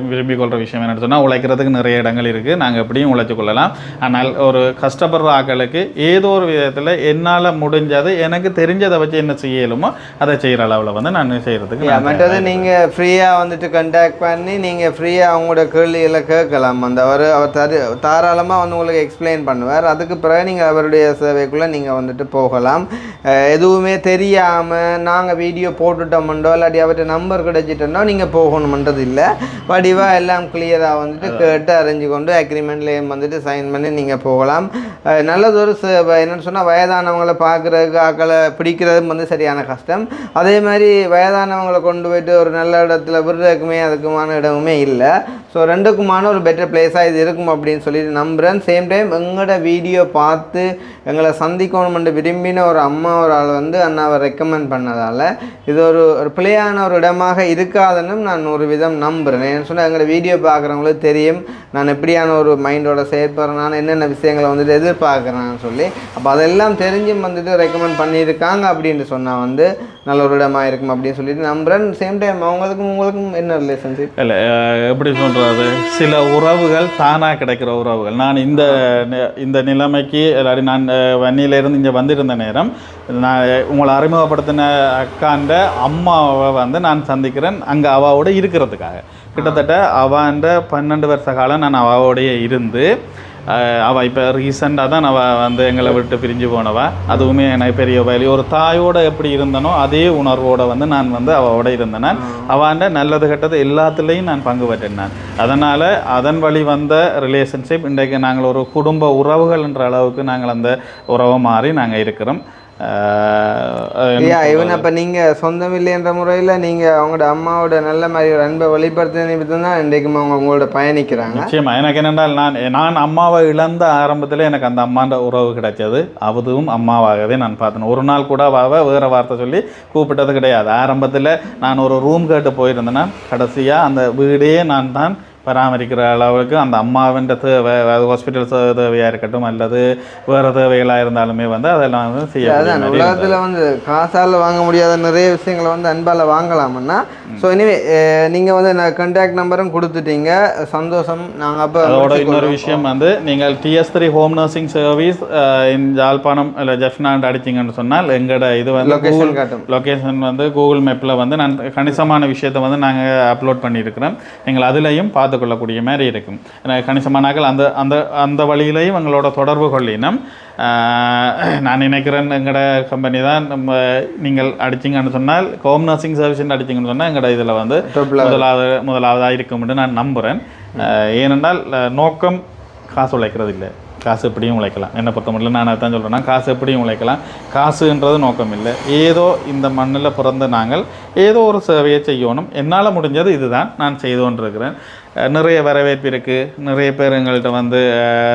விரும்பி கொள்கிற விஷயம் என்னென்னு சொன்னால் உழைக்கிறதுக்கு நிறைய இடங்கள் இருக்குது, நாங்கள் எப்படியும் உழைச்சி கொள்ளலாம். ஆனால் ஒரு கஷ்டப்படுற ஆக்களுக்கு ஏதோ ஒரு விதத்தில் என்னால் முடிஞ்சது எனக்கு தெரிஞ்சதை வச்சு என்ன செய்யலுமோ அதை செய்கிற அளவில் வந்து நான் செய்கிறதுக்கு. மற்றது நீங்கள் ஃப்ரீயாக வந்துட்டு கண்டாக்ட் பண்ணி நீங்கள் ஃப்ரீயாக அவங்களோட கேள்விகளை கேட்கலாம். அந்த அவர் தாராளமாக வந்து உங்களுக்கு எக்ஸ்பிளைன் பண்ணுவார். அதுக்கு பிறகு நீங்கள் அவருடைய சேவைக்குள்ளே நீங்கள் வந்துட்டு போகலாம். எதுவுமே தெரியாமல் நாங்கள் வீடியோ போட்டுட்டோம்ண்டோ இல்லாட்டி அவர்கிட்ட நம்பர் கிடைச்சிட்டோம்னா நீங்கள் போகணுமன்றது இல்லை. வடிவாக எல்லாம் கிளியராக வந்துட்டு கேட்டு அறிஞ்சு கொண்டு அக்ரிமெண்ட்லேயும் வந்துட்டு சைன் பண்ணி நீங்கள் போகலாம். நல்லதொரு என்னென்னு சொன்னால் வயதானவங்களை பார்க்குறதுக்கு ஆக்களை பிடிக்கிறதும் வந்து சரியான கஷ்டம். அதே மாதிரி வயதானவங்களை கொண்டு போய்ட்டு ஒரு நல்ல இடத்துல விடுறதுக்குமே அதுக்குமான இடமுமே இல்லை. ஸோ ரெண்டுக்குமான ஒரு பெட்டர் பிளேஸாக இது இருக்கும் அப்படின்னு சொல்லிட்டு நம்புகிறேன். சேம் டைம் எங்களோட வீடியோ பார்த்து எங்களை சந்திக்கணுமென்று விரும்பின ஒரு அம்மா ஒரு ஆள் வந்து அண்ணாவை ரெக்கமெண்ட் பண்ணதால் இது ஒரு பிள்ளையான ஒரு இடமாக இருக்காதுன்னு நான் ஒரு விதம் நம்புகிறேன். ஏன்னு சொன்னால் எங்களோட வீடியோ பார்க்குறவங்களுக்கு தெரியும் நான் எப்படியான ஒரு மைண்டோட செயற்படுறேன், நான் என்னென்ன விஷயங்களை வந்துட்டு எதிர்பார்க்குறேன்னு சொல்லி. அப்போ அதெல்லாம் தெரிஞ்சும் வந்துட்டு ரெக்கமெண்ட் பண்ணியிருக்காங்க அப்படின்ட்டு சொன்னால் வந்து நல்ல ஒரு இடமாக இருக்கும் அப்படின்னு சொல்லிட்டு நம்புகிறேன். சேம் டைம் அவங்களுக்கும் உங்களுக்கும் என்ன ரிலேஷன்ஷிப் இல்லை எப்படி சொல்கிறது, சில உறவுகள் தானாக கிடைக்கிற உறவுகள். நான் இந்த நிலைமைக்கு எல்லாரும் நான் வன்னியிலேருந்து இங்கே வந்திருந்த நேரம் நான் உங்களை அறிமுகப்படுத்தின அக்காண்ட அம்மாவை வந்து நான் சந்திக்கிறேன் அங்கே அவாவோடு இருக்கிறதுக்காக. கிட்டத்தட்ட அவாண்ட 12 வருஷ காலம் நான் அவாவோடையே இருந்து அவள் இப்போ ரீசெண்டாக தான் அவள் வந்து எங்களை விட்டு பிரிஞ்சு போனவா. அதுவுமே எனக்கு பெரிய வழி. ஒரு தாயோட எப்படி இருந்தனோ அதே உணர்வோடு வந்து நான் வந்து அவளோட இருந்தேன். அவன் நல்லது கெட்டது எல்லாத்துலேயும் நான் பங்கு பெற்றேன். நான் அதனால் அதன் வழி வந்த ரிலேஷன்ஷிப் இன்றைக்கு நாங்கள் ஒரு குடும்ப உறவுகள் என்ற அளவுக்கு நாங்கள் அந்த உறவை மாறி நாங்கள் இருக்கிறோம். இவன் அப்போ நீங்கள் சொந்தம் இல்லைன்ற முறையில் நீங்கள் அவங்களோட அம்மாவோட நல்ல மாதிரி ஒரு அன்பை வெளிப்படுத்த நிமித்தம் தான் இன்றைக்கும் அவங்க உங்களோட பயணிக்கிறாங்க. நிச்சயமாக எனக்கு என்னென்றால் நான் அம்மாவை இழந்த ஆரம்பத்தில் எனக்கு அந்த அம்மாண்ட உறவு கிடைச்சது. அதுவும் அம்மாவாகவே நான் பார்த்தேன். ஒரு நாள் கூட அவாவை வேறு வார்த்தை சொல்லி கூப்பிட்டது கிடையாது. ஆரம்பத்தில் நான் ஒரு ரூம் கேட்டு போயிருந்தேன்னா கடைசியாக அந்த வீடே நான் தான் பராமரிக்கிற அளவுக்கு அந்த அம்மாவின் தேவை, ஹாஸ்பிட்டல் தேவையாக இருக்கட்டும் அல்லது வேறு தேவைகளாக இருந்தாலுமே வந்து அதெல்லாம் வந்து செய்ய. உலகத்தில் வந்து காசால் வாங்க முடியாத நிறைய விஷயங்களை வந்து அன்பால் வாங்கலாம்னா. ஸோ எனிவே நீங்கள் வந்து நான் கான்டாக்ட் நம்பரும் கொடுத்துட்டீங்க, சந்தோஷம். நாங்கள் அப்போ அதோட இன்னொரு விஷயம் வந்து நீங்கள் TS3 ஹோம் நர்சிங் சர்வீஸ் இன் ஜாழ்ப்பாணம் இல்லை ஜெஃப்னாண்ட் அடிச்சிங்கன்னு சொன்னால் எங்களோட இது வந்து லொக்கேஷன் காட்டும். லொக்கேஷன் வந்து கூகுள் மேப்பில் வந்து நான் கணிசமான விஷயத்தை வந்து நாங்கள் அப்லோட் பண்ணியிருக்கிறோம். நீங்கள் அதுலேயும் கொள்ளக்கூடிய மாதிரி இருக்கும். கணிசமானாக்கள் அந்த அந்த அந்த வழியிலையும் எங்களோட தொடர்பு கொள்ளினோம். நான் நினைக்கிறேன் எங்களோட கம்பெனி தான் நம்ம நீங்கள் அடிச்சிங்கன்னு சொன்னால் ஹோம் நர்சிங் சர்வீஸ் அடிச்சிங்கன்னு சொன்னால் எங்களோட இதில் வந்து முதலாவதாக இருக்கும்னு நான் நம்புகிறேன். ஏனென்றால் நோக்கம் காசு உழைக்கிறது இல்லை, காசு எப்படியும் உழைக்கலாம். என்னை பொறுத்த மட்டும் நான் அதான் சொல்கிறேன்னா காசு எப்படியும் உழைக்கலாம். காசுன்றது நோக்கம் இல்லை. ஏதோ இந்த மண்ணில் பிறந்த நாங்கள் ஏதோ ஒரு சேவையை செய்யணும். என்னால் முடிஞ்சது இதுதான் நான் செய்தோன்னு இருக்கிறேன். நிறைய வரவேற்பு இருக்குது. நிறைய பேர் எங்கள்கிட்ட வந்து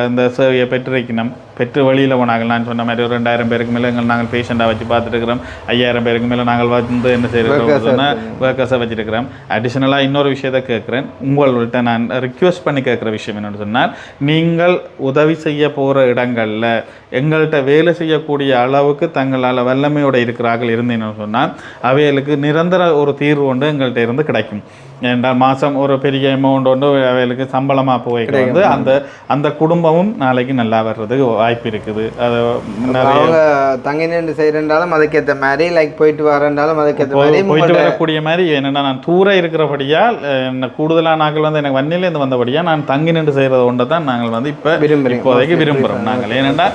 இந்த சேவையை பெற்றிருக்கணும். பெற்று வழியில் போனாங்க. நான் சொன்ன மாதிரி ஒரு 2000 பேருக்கு மேலே நாங்கள் பேஷண்ட்டாக வச்சு பார்த்துட்டுருக்கிறோம். 5000 பேருக்கு மேலே நாங்கள் வந்து என்ன செய்கிறோம் சொன்னால் ஒர்க்கர்ஸை வச்சுருக்கிறோம். அடிஷ்னலாக இன்னொரு விஷயத்தை கேட்குறேன். உங்கள்கிட்ட நான் ரிக்வெஸ்ட் பண்ணி கேட்குற விஷயம் என்னென்னு சொன்னால், நீங்கள் உதவி செய்ய போகிற இடங்களில் எங்கள்கிட்ட வேலை செய்யக்கூடிய அளவுக்கு தங்களால் வல்லமையோடு இருக்கிறார்கள் இருந்தீங்கன்னு சொன்னால் அவைகளுக்கு நிரந்தர ஒரு தீர்வு ஒன்று எங்கள்கிட்ட இருந்து கிடைக்கும். ஏன்றால் மாதம் ஒரு பெரிய அமௌண்ட் ஒன்று அவைகளுக்கு சம்பளமாக போய்க்கு வந்து அந்த அந்த குடும்பமும் நாளைக்கு நல்லா வர்றதுக்கு வாய்ப்பு இருக்குது. அது அவங்க தங்கி நின்று செய்கிறாலும் அதுக்கேற்ற மாதிரி லைக் போயிட்டு வரண்டாலும் அதுக்கேற்ற மாதிரி போயிட்டு வரக்கூடிய மாதிரி. என்னென்னா நான் தூரம் இருக்கிறபடியால் என்ன கூடுதலான நாட்கள் வந்து எனக்கு வன்னிலேருந்து வந்தபடியாக நான் தங்கி நின்று செய்கிறது ஒன்றை தான் நாங்கள் வந்து இப்போ இப்போதைக்கு விரும்புகிறோம் நாங்கள். ஏனென்னா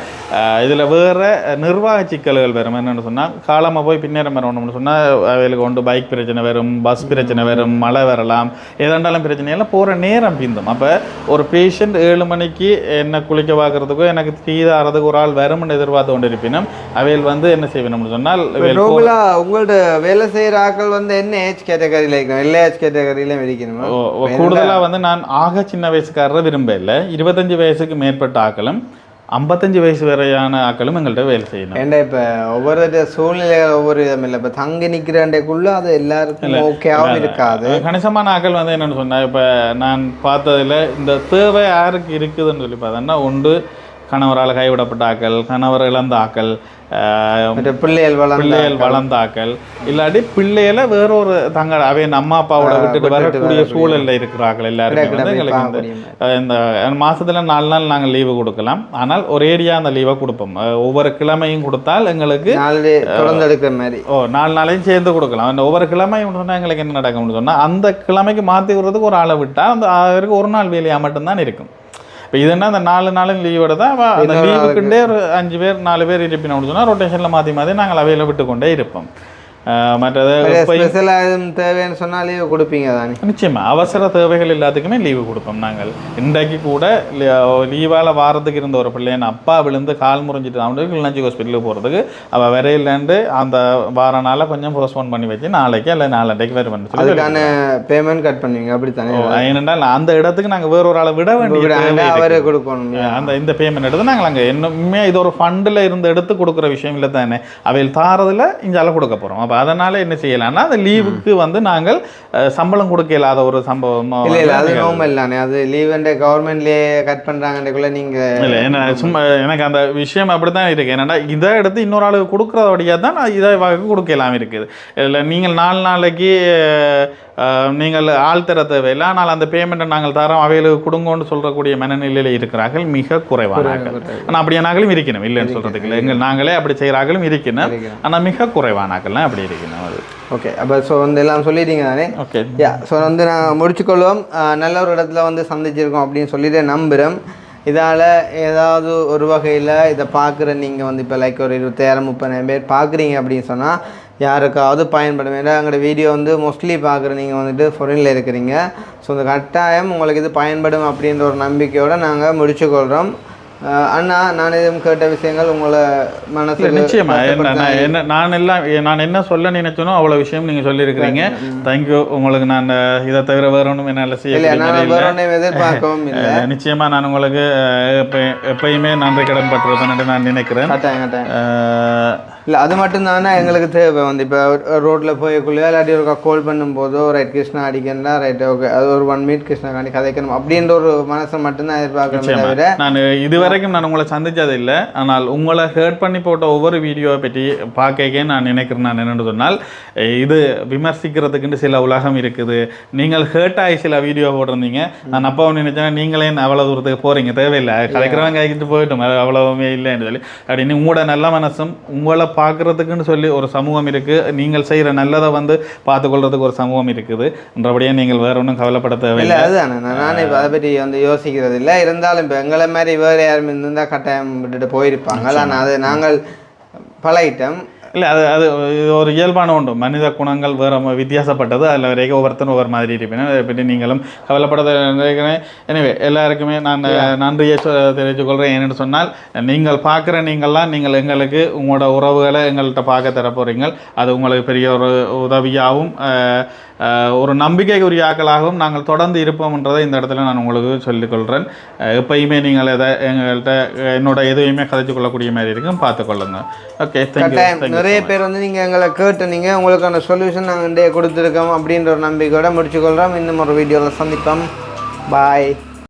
இதில் வேறு நிர்வாக சிக்கல்கள் வரும். என்னென்னு சொன்னால் காலமாக போய் பின்னேறம் வரணும்னு சொன்னால் அவைகளுக்கு ஒன்று பைக் பிரச்சனை வரும், பஸ் பிரச்சனை வரும், மழை வரலாம், ஏதாண்டாலும் பிரச்சனையெல்லாம் போகிற நேரம் பிந்தும். அப்போ ஒரு பேஷண்ட் 7 மணிக்கு என்ன குளிக்க பார்க்குறதுக்கோ எனக்கு தீதாறதுக்கு ஒரு ஆள் வரும்னு எதிர்பார்த்து கொண்டு இருப்பினும் அவையில் வந்து என்ன செய்யணும்னு சொன்னால் உங்கள்ட்ட வேலை செய்கிற ஆட்கள் வந்து என்ன ஏஜ் கேட்டகரியில் இருக்கணும்? எல்லா ஏஜ் கேட்டகரியிலும் இருக்கணும். கூடுதலாக வந்து நான் ஆக சின்ன வயசுக்காரரை விரும்ப இல்லை. 25 வயசுக்கு மேற்பட்ட ஆக்களும் 55 வயசு வரையான ஆக்களும் எங்கள்கிட்ட வேலை செய்யணும். ஏன்டா இப்போ ஒவ்வொரு சூழ்நிலைகள் ஒவ்வொரு விதம் இல்லை. இப்போ தங்கி நிற்கிறேக்குள்ள அது எல்லாருக்கும் ஓகேவும் இருக்காது. கணிசமான ஆக்கள் வந்து என்னென்னு சொன்னால், இப்போ நான் பார்த்ததில் இந்த தேவை யாருக்கு இருக்குதுன்னு சொல்லி பார்த்தோன்னா, ஒன்று கணவரால் கைவிடப்பட்ட ஆக்கள், கணவர் இழந்த ஆக்கள், பிள்ளைகள் வளர்ந்த ஆக்கள், இல்லாட்டி பிள்ளைகளை வேறொரு தங்கள் அவையின் அம்மா அப்பாவோட விட்டுட்டு வரக்கூடிய சூழலில் இருக்கிறார்கள். எல்லாருமே வந்து எங்களுக்கு இந்த மாதத்தில் 4 நாள் நாங்கள் லீவு கொடுக்கலாம். ஆனால் ஒரேடியாக அந்த லீவை கொடுப்போம். ஒவ்வொரு கிழமையும் கொடுத்தால் எங்களுக்கு தொடர்ந்து எடுக்கிற மாதிரி 4 நாளையும் சேர்ந்து கொடுக்கலாம். அந்த ஒவ்வொரு கிழமையும் சொன்னால் எங்களுக்கு என்ன நடக்கும்னு சொன்னால், அந்த கிழமைக்கு மாற்றி விடுறதுக்கு ஒரு ஆளை விட்டால் அந்த அவருக்கு ஒரு நாள் வேலையாக மட்டும்தான் இருக்கும். இப்போ இதுன்னா அந்த 4 நாளும் லீவோட தான் அந்த லீவுக்குண்டே ஒரு 5 பேர் 4 பேர் இருப்பினோம்னு சொன்னால் ரொட்டேஷனில் மாற்றி மாற்றி நாங்கள் அவையில் விட்டு கொண்டே இருப்போம். மற்றது தேவைன்னு சொன்னால் லீவு கொடுப்பீங்க தானே? நிச்சயமாக அவசர தேவைகள் எல்லாத்துக்குமே லீவு கொடுப்போம் நாங்கள். இன்றைக்கு கூட லீவால் வாரத்துக்கு இருந்த ஒரு பிள்ளைன்னு அப்பா விழுந்து கால் முறிஞ்சிட்டு அவனுக்கு கிளிநொச்சி ஹாஸ்பிட்டலுக்கு போகிறதுக்கு அவள் வரையிலேருந்து அந்த வார நாளை கொஞ்சம் போஸ்ட்போன் பண்ணி வச்சு நாளைக்கு அல்ல நாளண்டைக்கு வேறு பண்ணி அதுக்கான பேமெண்ட் கட் பண்ணுவீங்க அப்படித்தானே? ஏனென்றால் அந்த இடத்துக்கு நாங்கள் வேற ஒரு ஆளை விட வேண்டிய அவரே கொடுக்கணும். அந்த இந்த பேமெண்ட் எடுத்து நாங்கள் அங்கே இன்னுமே இது ஒரு ஃபண்டில் இருந்து எடுத்து கொடுக்குற விஷயம் இல்லை தானே. அவையில் தாரதில் இஞ்சால கொடுக்க போகிறோம். அதனால என்ன செய்யலாம்னா அந்த லீவுக்கு வந்து நாங்கள் சம்பளம் கொடுக்க இல்லாத ஒரு சம்பவம் இல்லை. அது நோமல் இல்லைண்ணே. அது லீவ் கவர்மெண்ட்லேயே கட் பண்ணுறாங்கன்றக்குள்ள நீங்கள் இல்லை என்ன சும்மா எனக்கு அந்த விஷயம் அப்படி தான் இருக்குது. ஏன்னா இதை எடுத்து இன்னொரு ஆளுக்கு கொடுக்குறதோடையாக தான் இதை கொடுக்கலாம் இருக்குது. இல்லை நீங்கள் 4 நாளைக்கு நீங்கள் ஆள் தர தேவையில்லை, ஆனால் அந்த பேமெண்ட்டை நாங்கள் தரோம் அவைகளுக்கு கொடுங்கன்னு சொல்கிறக்கூடிய மனநிலையில் இருக்கிறார்கள் மிக குறைவானார்கள். ஆனால் அப்படியானாங்களும் இருக்கணும், இல்லைன்னு சொல்கிறதுக்கு இல்லை. நாங்களே அப்படி செய்கிறார்களும் இருக்கணும், ஆனால் மிக குறைவானாக்கள்லாம் அப்படி இருக்கணும். அது ஓகே. அப்போ ஸோ வந்து எல்லாம் சொல்லிட்டீங்க தானே? ஓகே. ஸோ வந்து நாங்கள் முடிச்சுக்கொள்வோம். நல்ல ஒரு இடத்துல வந்து சந்திச்சிருக்கோம் அப்படின்னு சொல்லிட்டு நம்புகிறோம். இதால் ஏதாவது ஒரு வகையில் இதை பார்க்குற நீங்கள் வந்து இப்போ லைக் ஒரு 20,000-30,000 பேர் பார்க்குறீங்க அப்படின்னு சொன்னால் யாருக்காவது பயன்படும். ஏன்னா எங்களோட வீடியோ வந்து மோஸ்ட்லி பார்க்குற நீங்கள் வந்துட்டு ஃபாரினில் இருக்கிறீங்க. ஸோ இந்த கட்டாயம் உங்களுக்கு இது பயன்படும் அப்படின்ற ஒரு நம்பிக்கையோடு நாங்கள் முடிச்சுக்கொள்கிறோம். அண்ணா, நான் எதுவும் கேட்ட விஷயங்கள் உங்களை மனசு நிச்சயமா நான் என்ன சொல்ல நினைச்சனோ அவ்வளோ விஷயம் நீங்கள் சொல்லியிருக்கிறீங்க. தேங்க்யூ. உங்களுக்கு நான் இதை தவிர வேற ஒன்றும் என்னால் செய்ய எதிர்பார்க்கவும் இல்லை. நிச்சயமா நான் உங்களுக்கு எப்பயுமே நன்றி கடன் பட்டிருப்பேன் நான் நினைக்கிறேன். இல்லை அது மட்டும் தானே எங்களுக்கு தேவை. வந்து இப்போ ரோட்டில் போய்க்குள்ளேயோ இல்லாட்டி ஒரு கால் பண்ணும்போதோ ரைட் கிருஷ்ணா அடிக்கணும்னா ரைட் ஓகே அது ஒரு 1 மினிட் கிருஷ்ணா காண்டி கதைக்கணும் அப்படின்ற ஒரு மனசை மட்டும்தான் எதிர்பார்க்கணும். தவிர நான் இதுவரைக்கும் நான் உங்களை சந்திச்சது இல்லை. ஆனால் உங்களை ஹேர்ட் பண்ணி போட்ட ஒவ்வொரு வீடியோவை பற்றி பார்க்க நான் நினைக்கிறேன். நான் என்னென்னு சொன்னால் இது விமர்சிக்கிறதுக்குன்னு சில உலகம் இருக்குது. நீங்கள் ஹேர்ட் ஆகி சில வீடியோ போட்டிருந்தீங்க. நான் அப்பாவும் நினைச்சேன் நீங்களே அவ்வளோ தூரத்துக்கு போகிறீங்க, தேவையில்லை கலைக்கிறவங்க ஆகிட்டு போயிட்டோம் அவ்வளவுமே இல்லைன்னு சொல்லி அப்படின்னு உங்களோட நல்ல மனசும் உங்களை பார்க்குறதுக்குன்னு சொல்லி ஒரு சமூகம் இருக்குது. நீங்கள் செய்கிற நல்லதை வந்து பார்த்துக்கொள்றதுக்கு ஒரு சமூகம் இருக்குது என்றபடியே நீங்கள் வேற ஒன்றும் கவலைப்பட தேவையில்லை. அதுதானே நானே இப்போ அதை பற்றி வந்து யோசிக்கிறது இல்லை. இருந்தாலும் இப்போ எங்களை மாதிரி வேறு யாரும் இருந்தால் கட்டாயம் விட்டுட்டு போயிருப்பாங்க. ஆனால் அது நாங்கள் பழகிட்டோம். இல்லை அது ஒரு இயல்பான ஒன்று. மனித குணங்கள் வேறு வித்தியாசப்பட்டது. அதில் வரைக்கும் ஒவ்வொருத்தரும் ஒவ்வொரு மாதிரி இருப்பேன். அதை பற்றி நீங்களும் கவலைப்பட நினைக்கிறேன். எனவே எல்லாருக்குமே நான் நன்றியை தெரிவித்துக்கொள்கிறேன். ஏன்னு சொன்னால் நீங்கள் பார்க்குற நீங்கள் எங்களுக்கு உங்களோட உறவுகளை எங்கள்கிட்ட பார்க்க தரப்போகிறீங்க. அது உங்களுக்கு பெரிய ஒரு உதவியாகவும் ஒரு நம்பிக்கைக்குரிய ஆக்களாகவும் நாங்கள் தொடர்ந்து இருப்போம்ன்றதை இந்த இடத்துல நான் உங்களுக்கு சொல்லிக்கொள்கிறேன். எப்பயுமே நீங்கள் எதை எங்கள்கிட்ட என்னோட எதுவுமே கதைச்சு கொள்ளக்கூடிய மாதிரி இருக்கும், பார்த்துக்கொள்ளுங்க. Okay, thank you. நிறைய பேர் வந்து நீங்கள் எங்களை கேட்டுனீங்க, உங்களுக்கான சொல்யூஷன் நாங்கள் கொடுத்துருக்கோம் அப்படின்ற ஒரு நம்பிக்கையோட முடிச்சுக்கொள்கிறோம். இன்னும் ஒரு வீடியோவில் சந்திப்போம். பாய்.